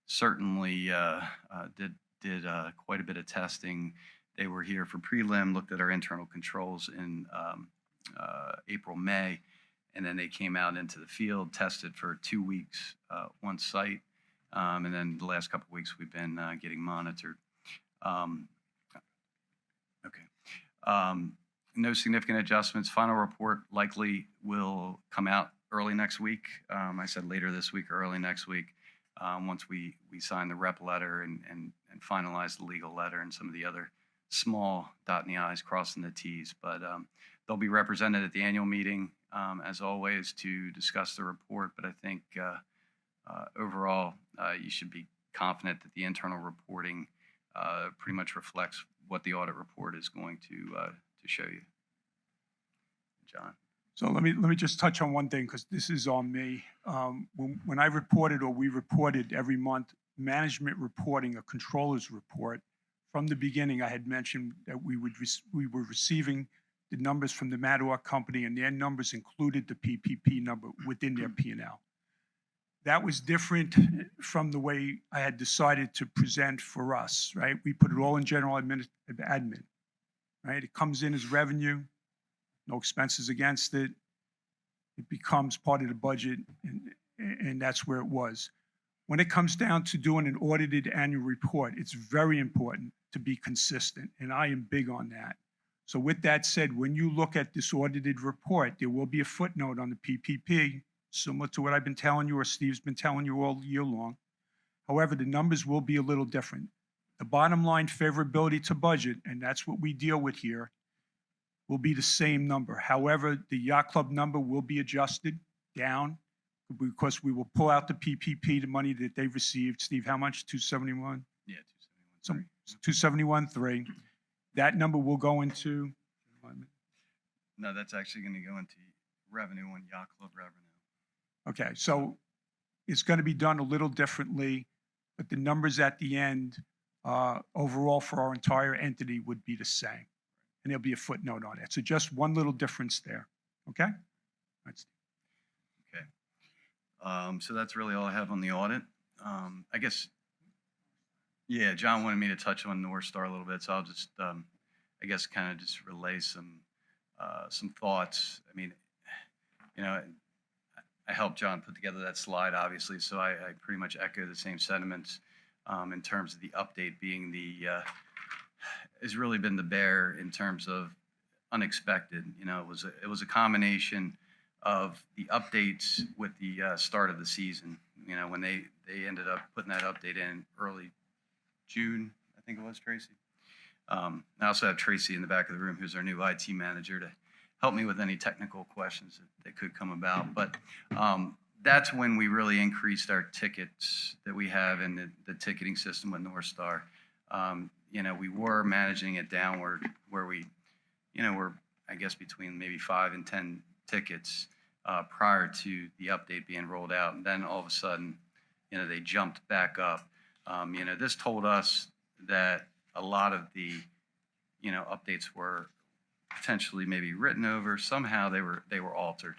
certainly did quite a bit of testing. They were here for prelim, looked at our internal controls in April, May, and then they came out into the field, tested for 2 weeks, one site, and then the last couple of weeks we've been getting monitored. No significant adjustments. Final report likely will come out early next week. I said later this week or early next week, once we sign the rep letter and finalize the legal letter and some of the other small dotting the I's, crossing the T's. But they'll be represented at the annual meeting, as always, to discuss the report. But I think overall, you should be confident that the internal reporting pretty much reflects what the audit report is going to show you. John. So let me just touch on one thing, because this is on me. When I reported, or we reported every month, management reporting, a controller's report, from the beginning I had mentioned that we were receiving the numbers from the Matador company, and their numbers included the PPP number within their P&L. That was different from the way I had decided to present for us, right? We put it all in general admin, right? It comes in as revenue, no expenses against it. It becomes part of the budget, and that's where it was. When it comes down to doing an audited annual report, it's very important to be consistent, and I am big on that. So with that said, when you look at this audited report, there will be a footnote on the PPP, similar to what I've been telling you or Steve's been telling you all year long. However, the numbers will be a little different. The bottom line favorability to budget, and that's what we deal with here, will be the same number. However, the yacht club number will be adjusted down because we will pull out the PPP, the money that they've received. Steve, how much? 271? Yeah, 271. 271.3. That number will go into. No, that's actually going to go into revenue on yacht club revenue. Okay, so it's going to be done a little differently, but the numbers at the end overall for our entire entity would be the same. And there'll be a footnote on it. So just one little difference there. Okay? That's Okay. So that's really all I have on the audit. I guess, yeah, John wanted me to touch on North Star a little bit, so I'll just, I guess, kind of just relay some thoughts. I mean, I helped John put together that slide, obviously, so I pretty much echo the same sentiments in terms of the update being has really been the bear in terms of unexpected. You know, it was a combination of the updates with the start of the season. You know, when they ended up putting that update in early June, I think it was, Tracy. I also have Tracy in the back of the room, who's our new IT manager, to help me with any technical questions that could come about. But that's when we really increased our tickets that we have in the ticketing system with North Star. You know, we were managing it downward where we, you know, we're, I guess, between maybe 5 and 10 tickets prior to the update being rolled out. And then all of a sudden, you know, they jumped back up. You know, this told us that a lot of the, you know, updates were potentially maybe written over. Somehow they were altered.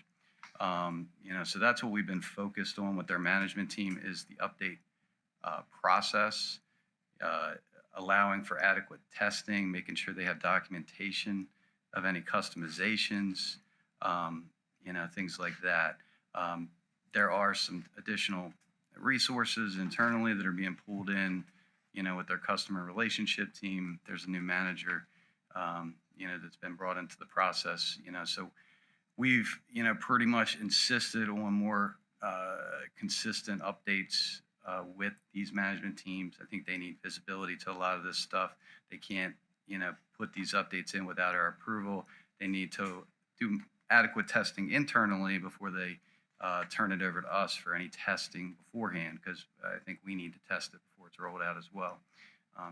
You know, so that's what we've been focused on with their management team, is the update process, allowing for adequate testing, making sure they have documentation of any customizations, you know, things like that. There are some additional resources internally that are being pulled in, you know, with their customer relationship team. There's a new manager, you know, that's been brought into the process, you know, so we've, you know, pretty much insisted on more consistent updates with these management teams. I think they need visibility to a lot of this stuff. They can't, you know, put these updates in without our approval. They need to do adequate testing internally before they turn it over to us for any testing beforehand, because I think we need to test it before it's rolled out as well.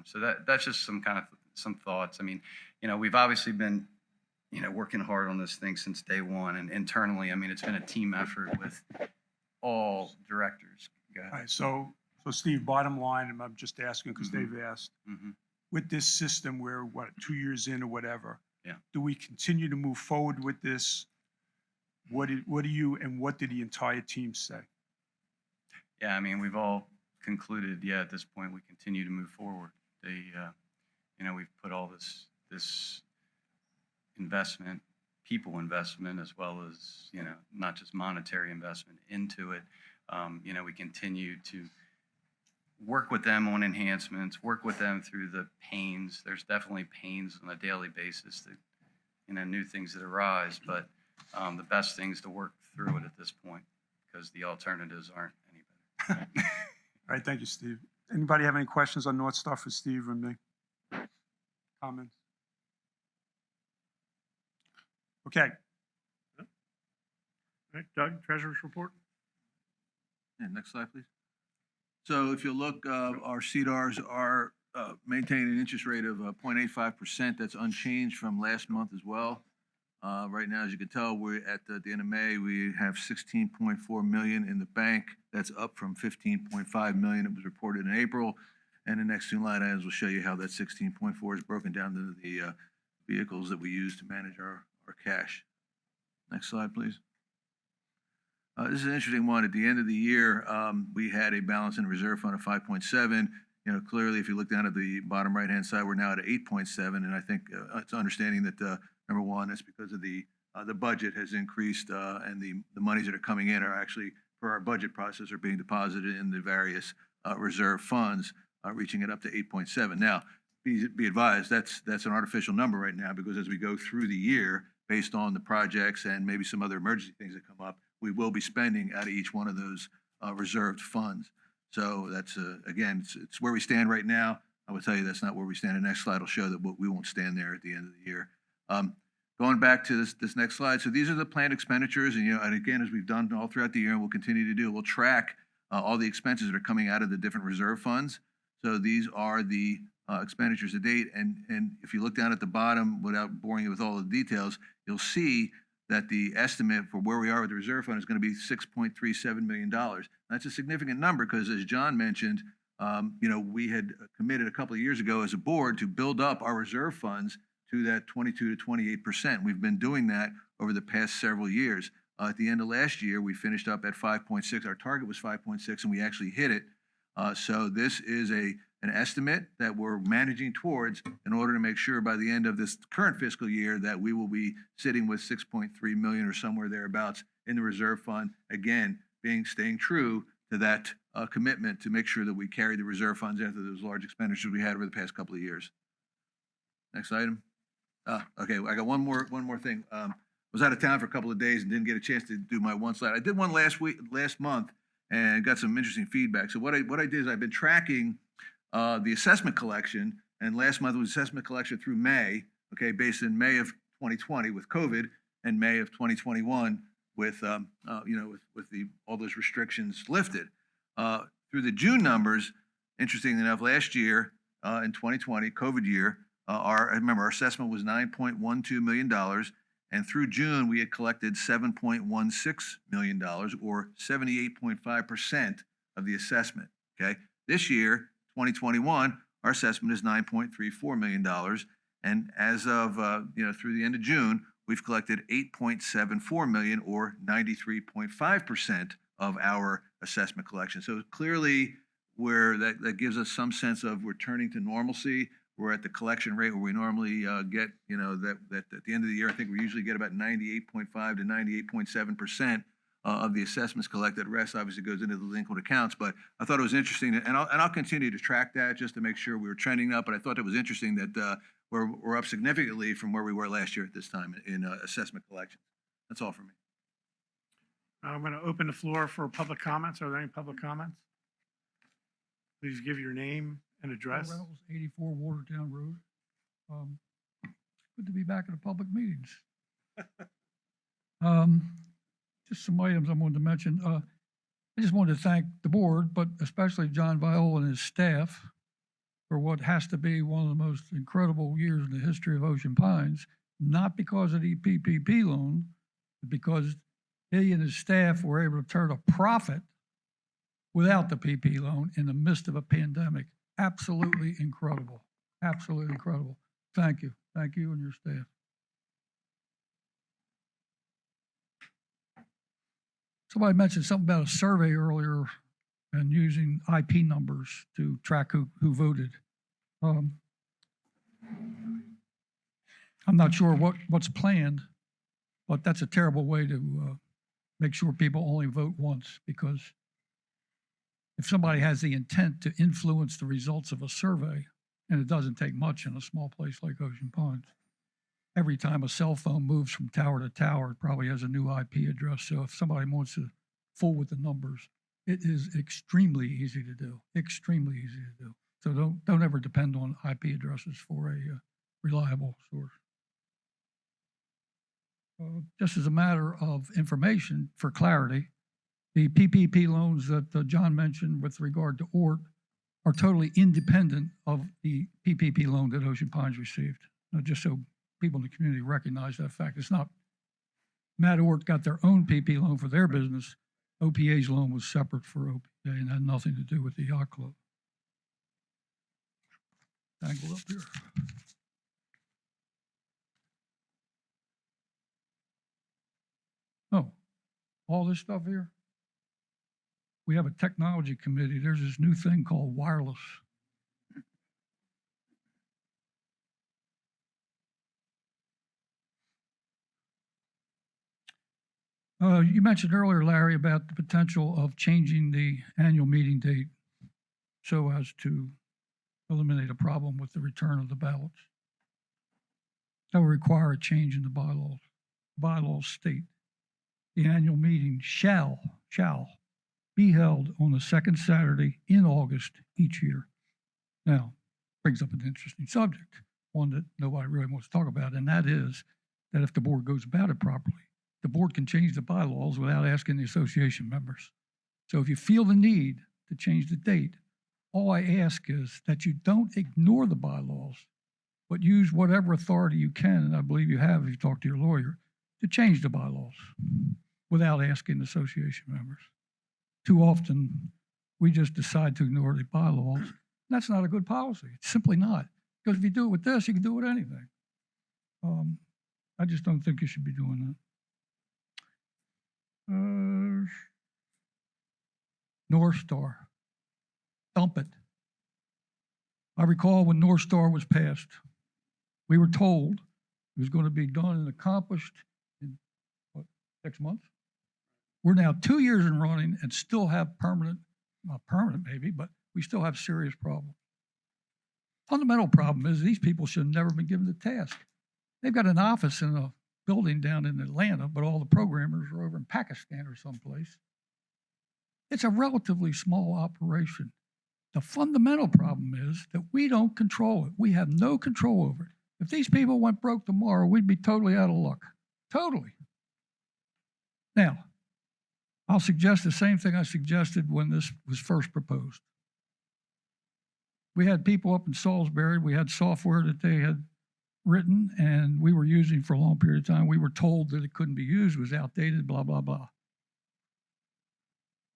So that's just some thoughts. I mean, you know, we've obviously been, you know, working hard on this thing since day one, and internally, I mean, it's been a team effort with all directors. Go ahead. All right, so Steve, bottom line, and I'm just asking because they've asked, with this system, we're, 2 years in or whatever? Yeah. Do we continue to move forward with this? What do you and what did the entire team say? Yeah, I mean, we've all concluded, yeah, at this point, we continue to move forward. You know, we've put all this investment, people investment, as well as, you know, not just monetary investment into it. You know, we continue to work with them on enhancements, work with them through the pains. There's definitely pains on a daily basis that, you know, new things that arise, but the best thing is to work through it at this point, because the alternatives aren't any better. All right, thank you, Steve. Anybody have any questions on North Star for Steve or me? Comments? Okay. All right, Doug, treasurer's report? Yeah, next slide, please. So if you look, our CDRs are maintaining an interest rate of 0.85%. That's unchanged from last month as well. Right now, as you can tell, we're at the end of May, we have 16.4 million in the bank. That's up from 15.5 million. It was reported in April. And the next two line items will show you how that 16.4 is broken down to the vehicles that we use to manage our cash. Next slide, please. This is an interesting one. At the end of the year, we had a balance in the reserve fund of 5.7. You know, clearly, if you look down at the bottom right-hand side, we're now at 8.7. And I think it's understanding that, number one, that's because of the budget has increased and the monies that are coming in are actually, for our budget process, are being deposited in the various reserve funds, reaching it up to 8.7. Now, be advised, that's an artificial number right now, because as we go through the year, based on the projects and maybe some other emergency things that come up, we will be spending out of each one of those reserved funds. So that's, again, it's where we stand right now. I would tell you that's not where we stand. The next slide will show that we won't stand there at the end of the year. Going back to this next slide. So these are the planned expenditures. And, you know, and again, as we've done all throughout the year and we'll continue to do, we'll track all the expenses that are coming out of the different reserve funds. So these are the expenditures to date. And if you look down at the bottom, without boring you with all the details, you'll see that the estimate for where we are with the reserve fund is going to be $6.37 million. That's a significant number because, as John mentioned, you know, we had committed a couple of years ago as a board to build up our reserve funds to that 22 to 28%. We've been doing that over the past several years. At the end of last year, we finished up at 5.6. Our target was 5.6, and we actually hit it. So this is an estimate that we're managing towards in order to make sure by the end of this current fiscal year that we will be sitting with 6.3 million or somewhere thereabouts in the reserve fund. Again, staying true to that commitment to make sure that we carry the reserve funds after those large expenditures we had over the past couple of years. Next item. Okay, I got one more thing. Was out of town for a couple of days and didn't get a chance to do my one slide. I did one last month and got some interesting feedback. So what I did is I've been tracking the assessment collection, and last month was assessment collection through May, okay, based in May of 2020 with COVID and May of 2021 with all those restrictions lifted. Through the June numbers, interestingly enough, last year in 2020, COVID year, our assessment was $9.12 million, and through June we had collected $7.16 million, or 78.5% of the assessment. Okay, this year, 2021, our assessment is $9.34 million, and as of through the end of June, we've collected $8.74 million, or 93.5% of our assessment collection. So clearly, where that gives us some sense of returning to normalcy. We're at the collection rate where we normally get, that at the end of the year, I think we usually get about 98.5 to 98.7% of the assessments collected. The rest obviously goes into the delinquent accounts. But I thought it was interesting, and I'll continue to track that just to make sure we were trending up. But I thought it was interesting that we're up significantly from where we were last year at this time in assessment collections. That's all for me. I'm going to open the floor for public comments. Are there any public comments? Please give your name and address. Reynolds, 84 Watertown Road. Good to be back in the public meetings. Just some items I wanted to mention. I just wanted to thank the board, but especially John Viola and his staff for what has to be one of the most incredible years in the history of Ocean Pines, not because of the PPP loan, but because he and his staff were able to turn a profit without the PP loan in the midst of a pandemic. Absolutely incredible. Absolutely incredible. Thank you. Thank you and your staff. Somebody mentioned something about a survey earlier and using IP numbers to track who voted. I'm not sure what's planned, but that's a terrible way to make sure people only vote once, because if somebody has the intent to influence the results of a survey, and it doesn't take much in a small place like Ocean Pines, every time a cell phone moves from tower to tower, it probably has a new IP address. So if somebody wants to fool with the numbers, it is extremely easy to do, extremely easy to do. So don't ever depend on IP addresses for a reliable source. Just as a matter of information for clarity, the PPP loans that John mentioned with regard to ORT are totally independent of the PPP loan that Ocean Pines received. Just so people in the community recognize that fact. It's not, Matt Ort got their own PP loan for their business. OPA's loan was separate for OPA and had nothing to do with the yacht club. Tangled up here. Oh, all this stuff here? We have a technology committee. There's this new thing called wireless. You mentioned earlier, Larry, about the potential of changing the annual meeting date so as to eliminate a problem with the return of the ballots. That would require a change in the bylaws. Bylaws state the annual meeting shall be held on the second Saturday in August each year. Now, brings up an interesting subject, one that nobody really wants to talk about, and that is that if the board goes about it properly, the board can change the bylaws without asking the association members. So if you feel the need to change the date, all I ask is that you don't ignore the bylaws, but use whatever authority you can, and I believe you have if you talk to your lawyer, to change the bylaws without asking the association members. Too often, we just decide to ignore the bylaws. That's not a good policy. It's simply not. Because if you do it with this, you can do it with anything. I just don't think you should be doing that. North Star. Dump it. I recall when North Star was passed, we were told it was going to be done and accomplished in, 6 months? We're now 2 years in running and still have not permanent maybe, but we still have serious problems. Fundamental problem is these people should have never been given the task. They've got an office in a building down in Atlanta, but all the programmers are over in Pakistan or someplace. It's a relatively small operation. The fundamental problem is that we don't control it. We have no control over it. If these people went broke tomorrow, we'd be totally out of luck. Totally. Now, I'll suggest the same thing I suggested when this was first proposed. We had people up in Salisbury, we had software that they had written and we were using for a long period of time. We were told that it couldn't be used, it was outdated, blah, blah, blah.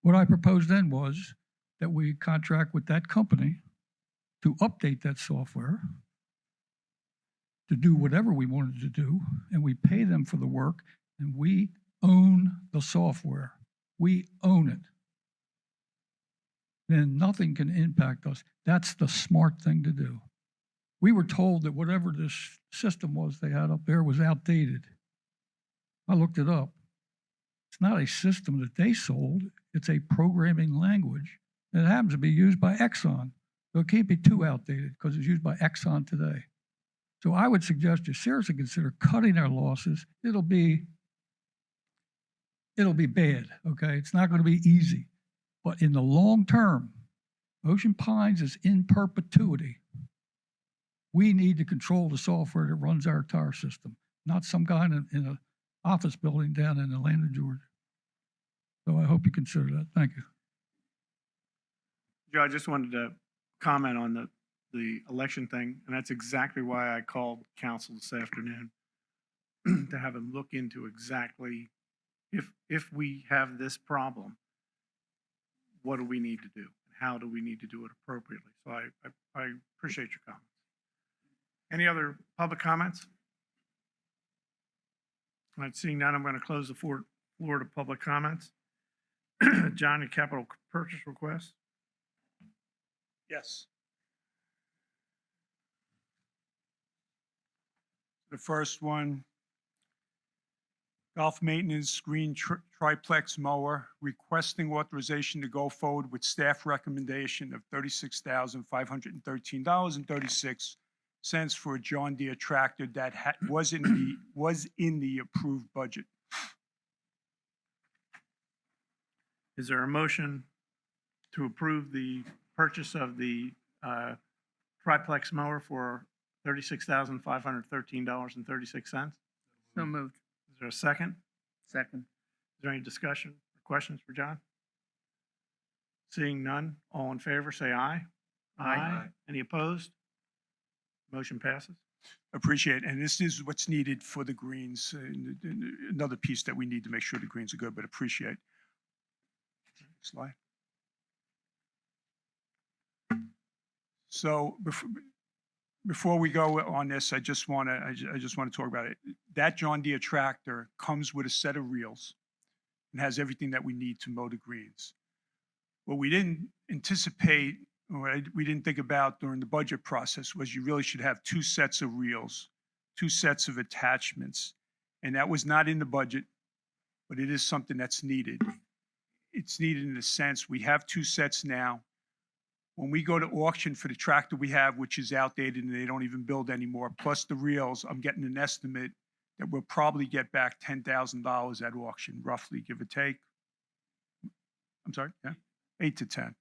What I proposed then was that we contract with that company to update that software, to do whatever we wanted to do, and we pay them for the work, and we own the software. We own it. Then nothing can impact us. That's the smart thing to do. We were told that whatever this system was they had up there was outdated. I looked it up. It's not a system that they sold. It's a programming language that happens to be used by Exxon. So it can't be too outdated because it's used by Exxon today. So I would suggest you seriously consider cutting our losses. It'll be bad, okay? It's not going to be easy. But in the long term, Ocean Pines is in perpetuity. We need to control the software that runs our entire system, not some guy in an office building down in Atlanta, Georgia. So I hope you consider that. Thank you. Joe, I just wanted to comment on the election thing, and that's exactly why I called council this afternoon to have them look into exactly if we have this problem, what do we need to do? How do we need to do it appropriately? So I appreciate your comments. Any other public comments? All right, seeing none, I'm going to close the floor to public comments. John, your capital purchase request? Yes. The first one, golf maintenance green triplex mower, requesting authorization to go forward with staff recommendation of $36,513.36 for a John Deere tractor that was in the approved budget. Is there a motion to approve the purchase of the triplex mower for $36,513.36? So moved. Is there a second? Second. Is there any discussion or questions for John? Seeing none, all in favor, say aye. Aye. Any opposed? Motion passes. Appreciate it. And this is what's needed for the greens. Another piece that we need to make sure the greens are good, but appreciate. Next slide. So before we go on this, I just want to talk about it. That John Deere tractor comes with a set of reels and has everything that we need to mow the greens. What we didn't anticipate, or we didn't think about during the budget process, was you really should have two sets of reels, two sets of attachments. And that was not in the budget, but it is something that's needed. It's needed in the sense we have two sets now. When we go to auction for the tractor we have, which is outdated and they don't even build anymore, plus the reels, I'm getting an estimate that we'll probably get back $10,000 at auction, roughly, give or take. I'm sorry, yeah, 8 to 10.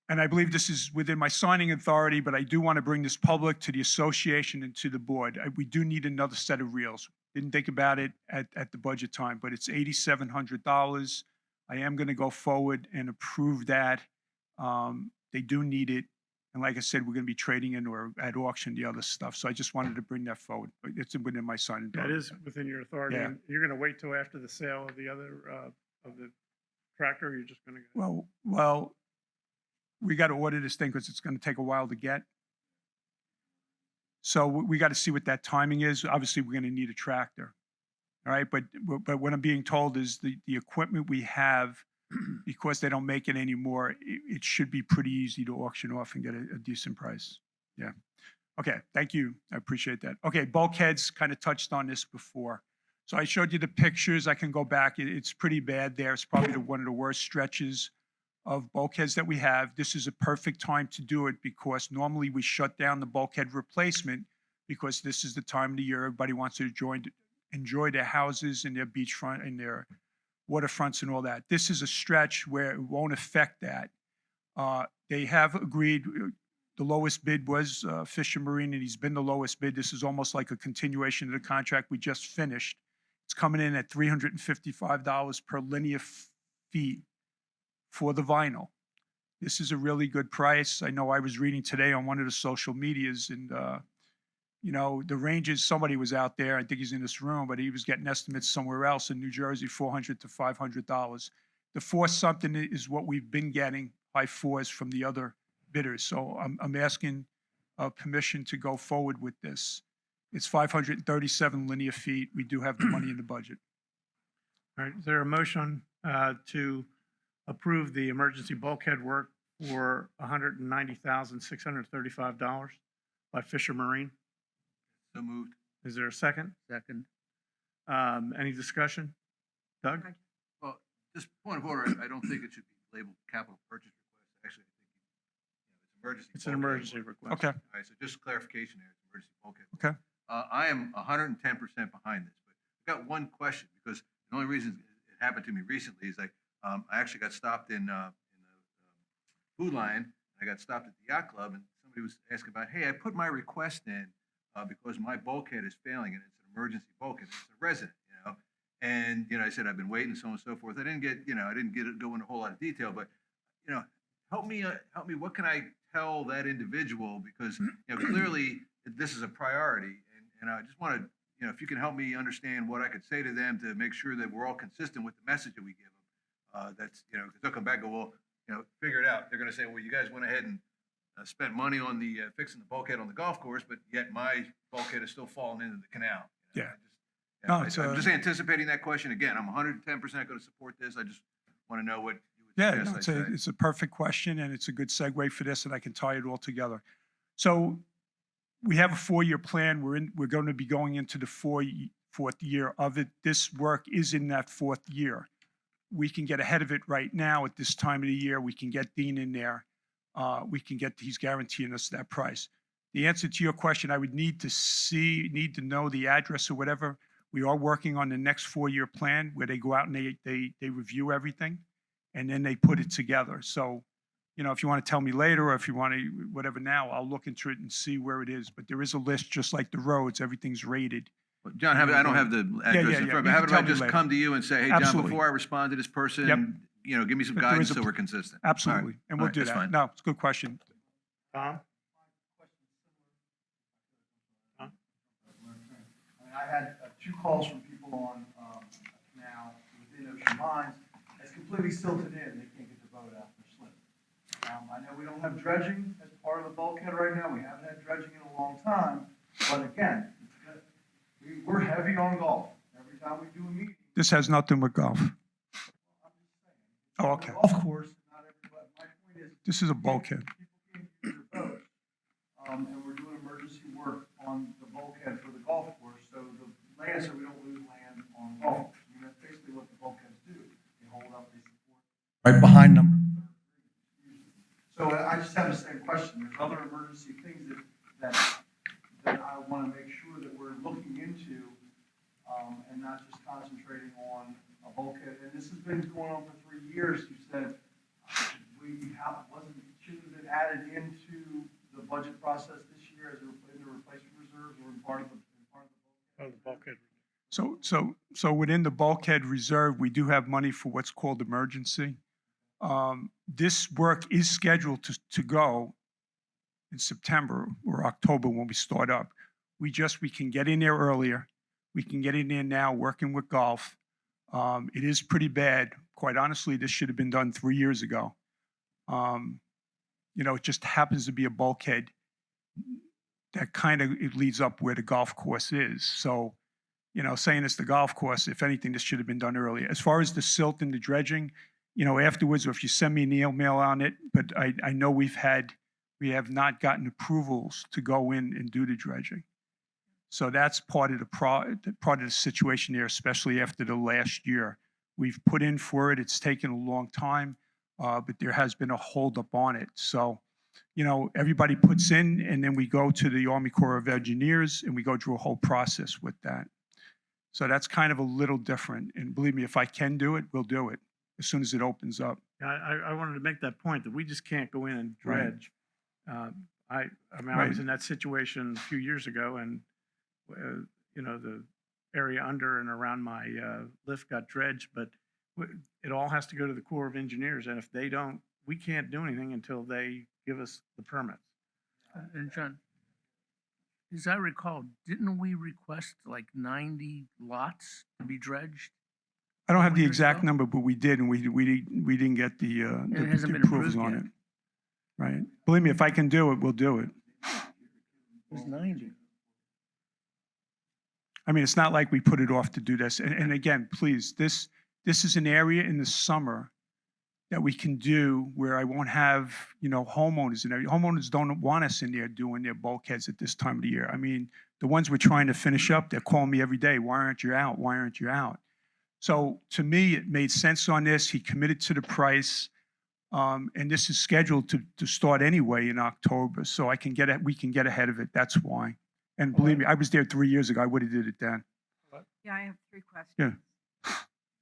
And I believe this is within my signing authority, but I do want to bring this public to the association and to the board. We do need another set of reels. Didn't think about it at the budget time, but it's $8,700. I am going to go forward and approve that. They do need it. And like I said, we're going to be trading in or at auction the other stuff. So I just wanted to bring that forward. It's within my signing authority. That is within your authority. Yeah. And you're going to wait till after the sale of the other, of the tractor, or you're just going to? Well, we got to order this thing because it's going to take a while to get. So we got to see what that timing is. Obviously, we're going to need a tractor. All right, but what I'm being told is the equipment we have, because they don't make it anymore, it should be pretty easy to auction off and get a decent price. Yeah. Okay, thank you. I appreciate that. Okay, bulkheads, kind of touched on this before. So I showed you the pictures. I can go back. It's pretty bad there. It's probably one of the worst stretches of bulkheads that we have. This is a perfect time to do it because normally we shut down the bulkhead replacement because this is the time of the year everybody wants to enjoy their houses and their beachfront and their waterfronts and all that. This is a stretch where it won't affect that. They have agreed, the lowest bid was Fisher Marine, and he's been the lowest bid. This is almost like a continuation of the contract we just finished. It's coming in at $355 per linear feet for the vinyl. This is a really good price. I know I was reading today on one of the social medias, and you know, the ranges, somebody was out there, I think he's in this room, but he was getting estimates somewhere else in New Jersey, $400 to $500. The 4-something is what we've been getting, high 4s from the other bidders. So I'm asking permission to go forward with this. It's 537 linear feet. We do have the money in the budget. All right, is there a motion to approve the emergency bulkhead work for $190,635 by Fisher Marine? So moved. Is there a second? Second. Any discussion? Doug? Well, just point of order, I don't think it should be labeled capital purchase request. Actually, I think it's emergency. It's an bulkhead emergency work. request. Okay. All right, so just clarification there, it's emergency bulkhead. Okay. I am 110% behind this, but I've got one question, because the only reason it happened to me recently is I actually got stopped in the food line. I got stopped at the yacht club, and somebody was asking about, hey, I put my request in because my bulkhead is failing, and it's an emergency bulkhead. It's a resident, you know. And I said I've been waiting, so on and so forth. I didn't get go into a whole lot of detail, but help me. What can I tell that individual, because clearly this is a priority, and I just want to if you can help me understand what I could say to them to make sure that we're all consistent with the message that we give them. That's because they'll come back and go, well, figure it out. They're going to say, well, you guys went ahead and spent money on the fixing the bulkhead on the golf course, but yet my bulkhead is still falling into the canal. Yeah. I'm just anticipating that question again. I'm 110% going to support this. I just want to know what you would Yeah, suggest. no, it's a perfect question, and it's a good segue for this, and I can tie it all together. So we have a 4-year plan. We're going to be going into the fourth year of it. This work is in that 4th year. We can get ahead of it right now at this time of the year. We can get Dean in there. He's guaranteeing us that price. The answer to your question, I would need to know the address or whatever. We are working on the next 4-year plan where they go out and they review everything, and then they put it together. So, if you want to tell me later, or if you want to, whatever now, I'll look into it and see where it is. But there is a list, just like the roads, everything's rated. John, I don't have the address in front, but how about I just come to you and say, hey, John, Absolutely. before I respond to this person, Yep. Give me some But there guidance is so we're consistent. Absolutely, All right. and we'll All right, do that's that. fine. No, it's a good question. Tom? I had 2 calls from people on canal within Ocean Lines. It's completely silted in. They can't get the boat out. They're slipping. I know we don't have dredging as part of the bulkhead right now. We haven't had dredging in a long time. But again, we're heavy on golf. Every time we do a meeting. This has nothing with golf. I'm just saying. Oh, okay. Golf course, not everybody. My point is. This is a bulkhead. People can't use their boats. And we're doing emergency work on the bulkhead for the golf course, so the land, so we don't lose land on golf. I mean, that's basically what the bulkheads do. They hold up, they support. Right behind number 33. So I just have the same question. There's other emergency things that I want to make sure that we're looking into, and not just concentrating on a bulkhead. And this has been going on for 3 years. You said shouldn't have been added into the budget process this year as in the replacement reserves or in part of the bulkhead? bulkhead. So within the bulkhead reserve, we do have money for what's called emergency. This work is scheduled to go in September or October when we start up. We can get in there earlier. We can get in there now working with golf. It is pretty bad. Quite honestly, this should have been done 3 years ago. It just happens to be a bulkhead that it leads up where the golf course is. So, saying it's the golf course, if anything, this should have been done earlier. As far as the silt and the dredging, afterwards, or if you send me an email on it, but I know we have not gotten approvals to go in and do the dredging. So that's part of the situation there, especially after the last year. We've put in for it. It's taken a long time, but there has been a holdup on it. So everybody puts in, and then we go to the Army Corps of Engineers, and we go through a whole process with that. So that's kind of a little different. And believe me, if I can do it, we'll do it as soon as it opens up. I wanted to make that point, that we just can't go in and Right. dredge. I mean, I was Right. in that situation a few years ago, and, the area under and around my lift got dredged, but it all has to go to the Corps of Engineers, and if they don't, we can't do anything until they give us the permits. And John, as I recall, didn't we request like 90 lots to be dredged? I don't have the Years exact ago? number, but we did, and we didn't get the it hasn't been approvals approved on yet. it. Right. Believe me, if I can do it, we'll do it. It was 90. I mean, it's not like we put it off to do this. And again, please, this is an area in the summer that we can do where I won't have, homeowners and everything. Homeowners don't want us in there doing their bulkheads at this time of the year. I mean, the ones we're trying to finish up, they're calling me every day. Why aren't you out? Why aren't you out? So to me, it made sense on this. He committed to the price. And this is scheduled to start anyway in October. So we can get ahead of it. That's why. And believe me, I was there 3 years ago. I would have did it then. Yeah, I have 3 questions. Yeah.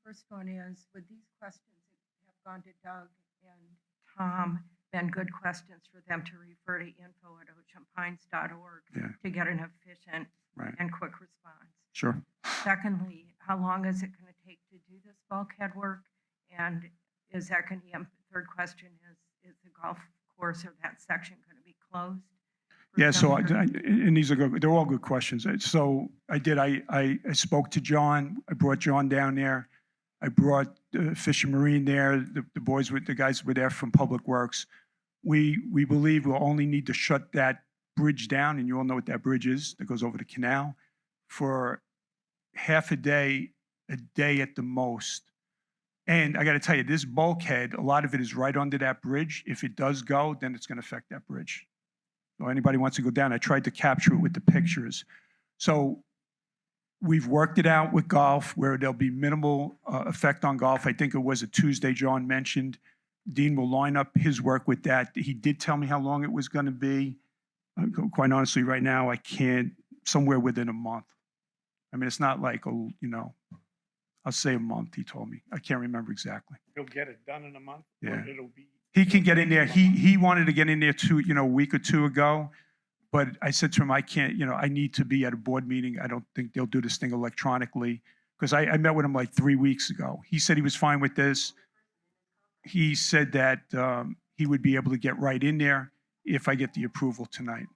First one is, would these questions that have gone to Doug and Tom been good questions for them to refer to info@oceanpines.org Yeah. to get an efficient Right. and quick response? Sure. Secondly, how long is it going to take to do this bulkhead work? And is that going to, third question is the golf course or that section going to be closed? for Yeah, so, some period? and these are good, they're all good questions. So I spoke to John, I brought John down there. I brought Fish and Marine there, the guys were there from Public Works. We believe we'll only need to shut that bridge down, and you all know what that bridge is, that goes over the canal, for half a day at the most. And I got to tell you, this bulkhead, a lot of it is right under that bridge. If it does go, then it's going to affect that bridge. So anybody wants to go down, I tried to capture it with the pictures. So we've worked it out with golf where there'll be minimal effect on golf. I think it was a Tuesday John mentioned. Dean will line up his work with that. He did tell me how long it was going to be. Quite honestly, right now, I can't, somewhere within a month. I mean, it's not like, I'll say a month, he told me. I can't remember exactly. You'll get it done in a month? or Yeah. It'll be. He can get in there. He wanted to get in there a week or 2 ago. But I said to him, I can't, I need to be at a board meeting. I don't think they'll do this thing electronically. Because I met with him like 3 weeks ago. He said he was fine with this. He said that he would be able to get right in there if I get the approval tonight.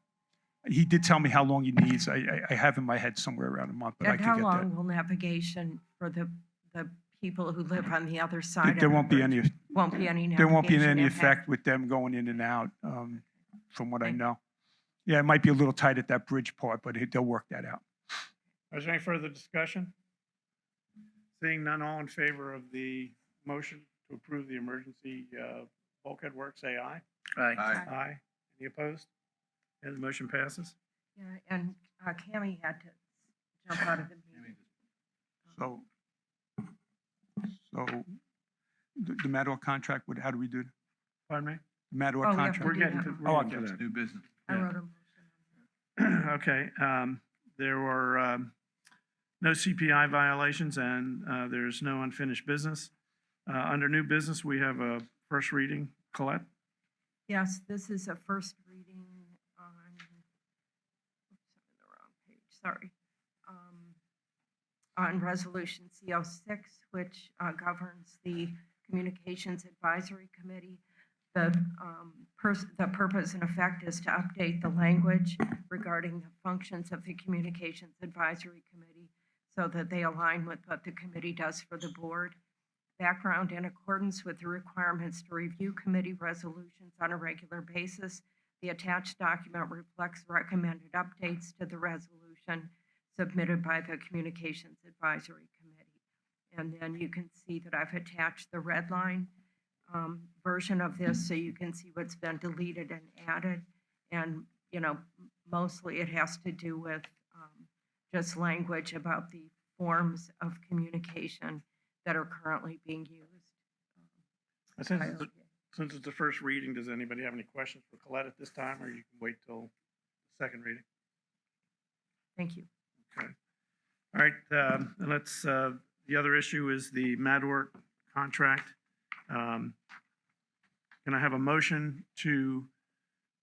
He did tell me how long he needs. I have in my head somewhere around a month, but I And could how get long that. will navigation for the people who live on the other side of There the won't be bridge? any, Won't be any there won't be navigation any impact? effect with them going in and out, from what I Okay. know. Yeah, it might be a little tight at that bridge part, but they'll work that out. Is there any further discussion? Seeing none, all in favor of the motion to approve the emergency bulkhead work, say aye. Aye. Aye. Any opposed? And the motion passes? Yeah, and Cammie had to jump out of the meeting. So the Matador contract, how do we do it? Pardon me? The Matador Oh, we have contract? to We're do getting that. to, Oh, we're okay. getting to New business. I yeah. wrote a motion. Okay, there were no CPI violations and there's no unfinished business. Under new business, we have a first reading. Colette? Yes, this is a first reading on, oops, I'm in the wrong page, sorry. On Resolution C06, which governs the Communications Advisory Committee. The purpose and effect is to update the language regarding the functions of the Communications Advisory Committee so that they align with what the committee does for the board. Background: in accordance with the requirements to review committee resolutions on a regular basis, the attached document reflects recommended updates to the resolution submitted by the Communications Advisory Committee. And then you can see that I've attached the red line version of this so you can see what's been deleted and added. And, mostly it has to do with just language about the forms of communication that are currently being used. Since Since it's the first reading, does anybody have any questions for Colette at this time, or you can wait till second reading? Thank you. Okay. All right, the other issue is the Madwort contract. Can I have a motion to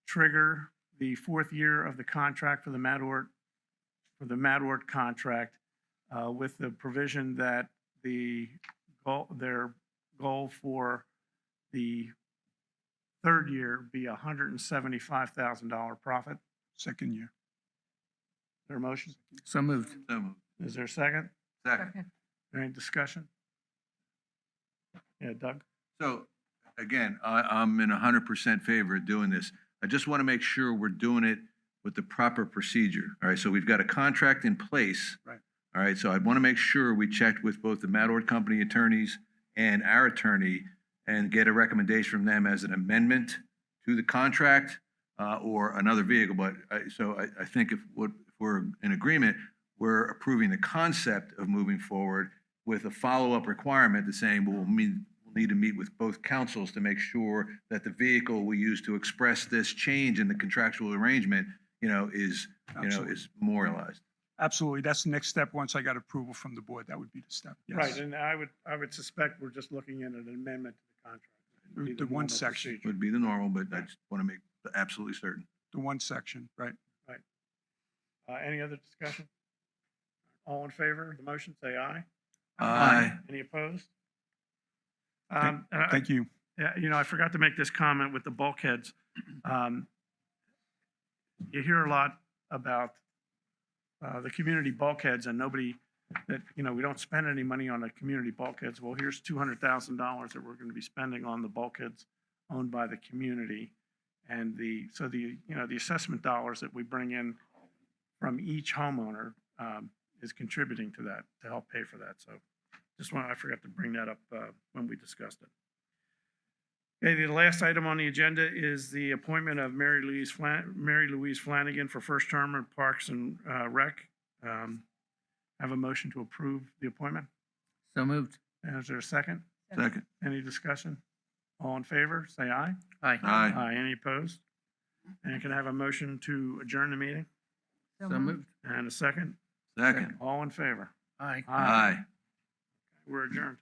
trigger the fourth year of the contract for the Madwort contract with the provision that their goal for the third year be $175,000 profit? Second year. Is there a motion? So moved. So moved. Is there a second? Second. Any discussion? Yeah, Doug? So, again, I'm in 100% favor of doing this. I just want to make sure we're doing it with the proper procedure. All right, so we've got a contract in place. Right. All right, so I want to make sure we checked with both the Madwort Company attorneys and our attorney and get a recommendation from them as an amendment to the contract or another vehicle. But I think if we're in agreement, we're approving the concept of moving forward with a follow-up requirement to saying we'll need to meet with both councils to make sure that the vehicle we use to express this change in the contractual arrangement, is memorialized. Absolutely. That's the next step. Once I got approval from the board, that would be the step. Yes. Right, and I would suspect we're just looking at an amendment to the contract. It would be The one normal section. procedure. Would be the normal, but I just want to make absolutely certain. The one section, right? Any other discussion? All in favor of the motion, say aye. Aye. Any opposed? Thank you. Yeah, I forgot to make this comment with the bulkheads. You hear a lot about the community bulkheads and nobody, we don't spend any money on the community bulkheads. Well, here's $200,000 that we're going to be spending on the bulkheads owned by the community. And the assessment dollars that we bring in from each homeowner is contributing to that, to help pay for that. So I forgot to bring that up when we discussed it. Okay, the last item on the agenda is the appointment of Mary Louise Flanagan for first term in Parks and Rec. Have a motion to approve the appointment. So moved. And is there a second? Second. Any discussion? All in favor, say aye. Aye. Aye. Any opposed? And can I have a motion to adjourn the meeting? So moved. And a second? Second. All in favor? Aye. Aye. We're adjourned.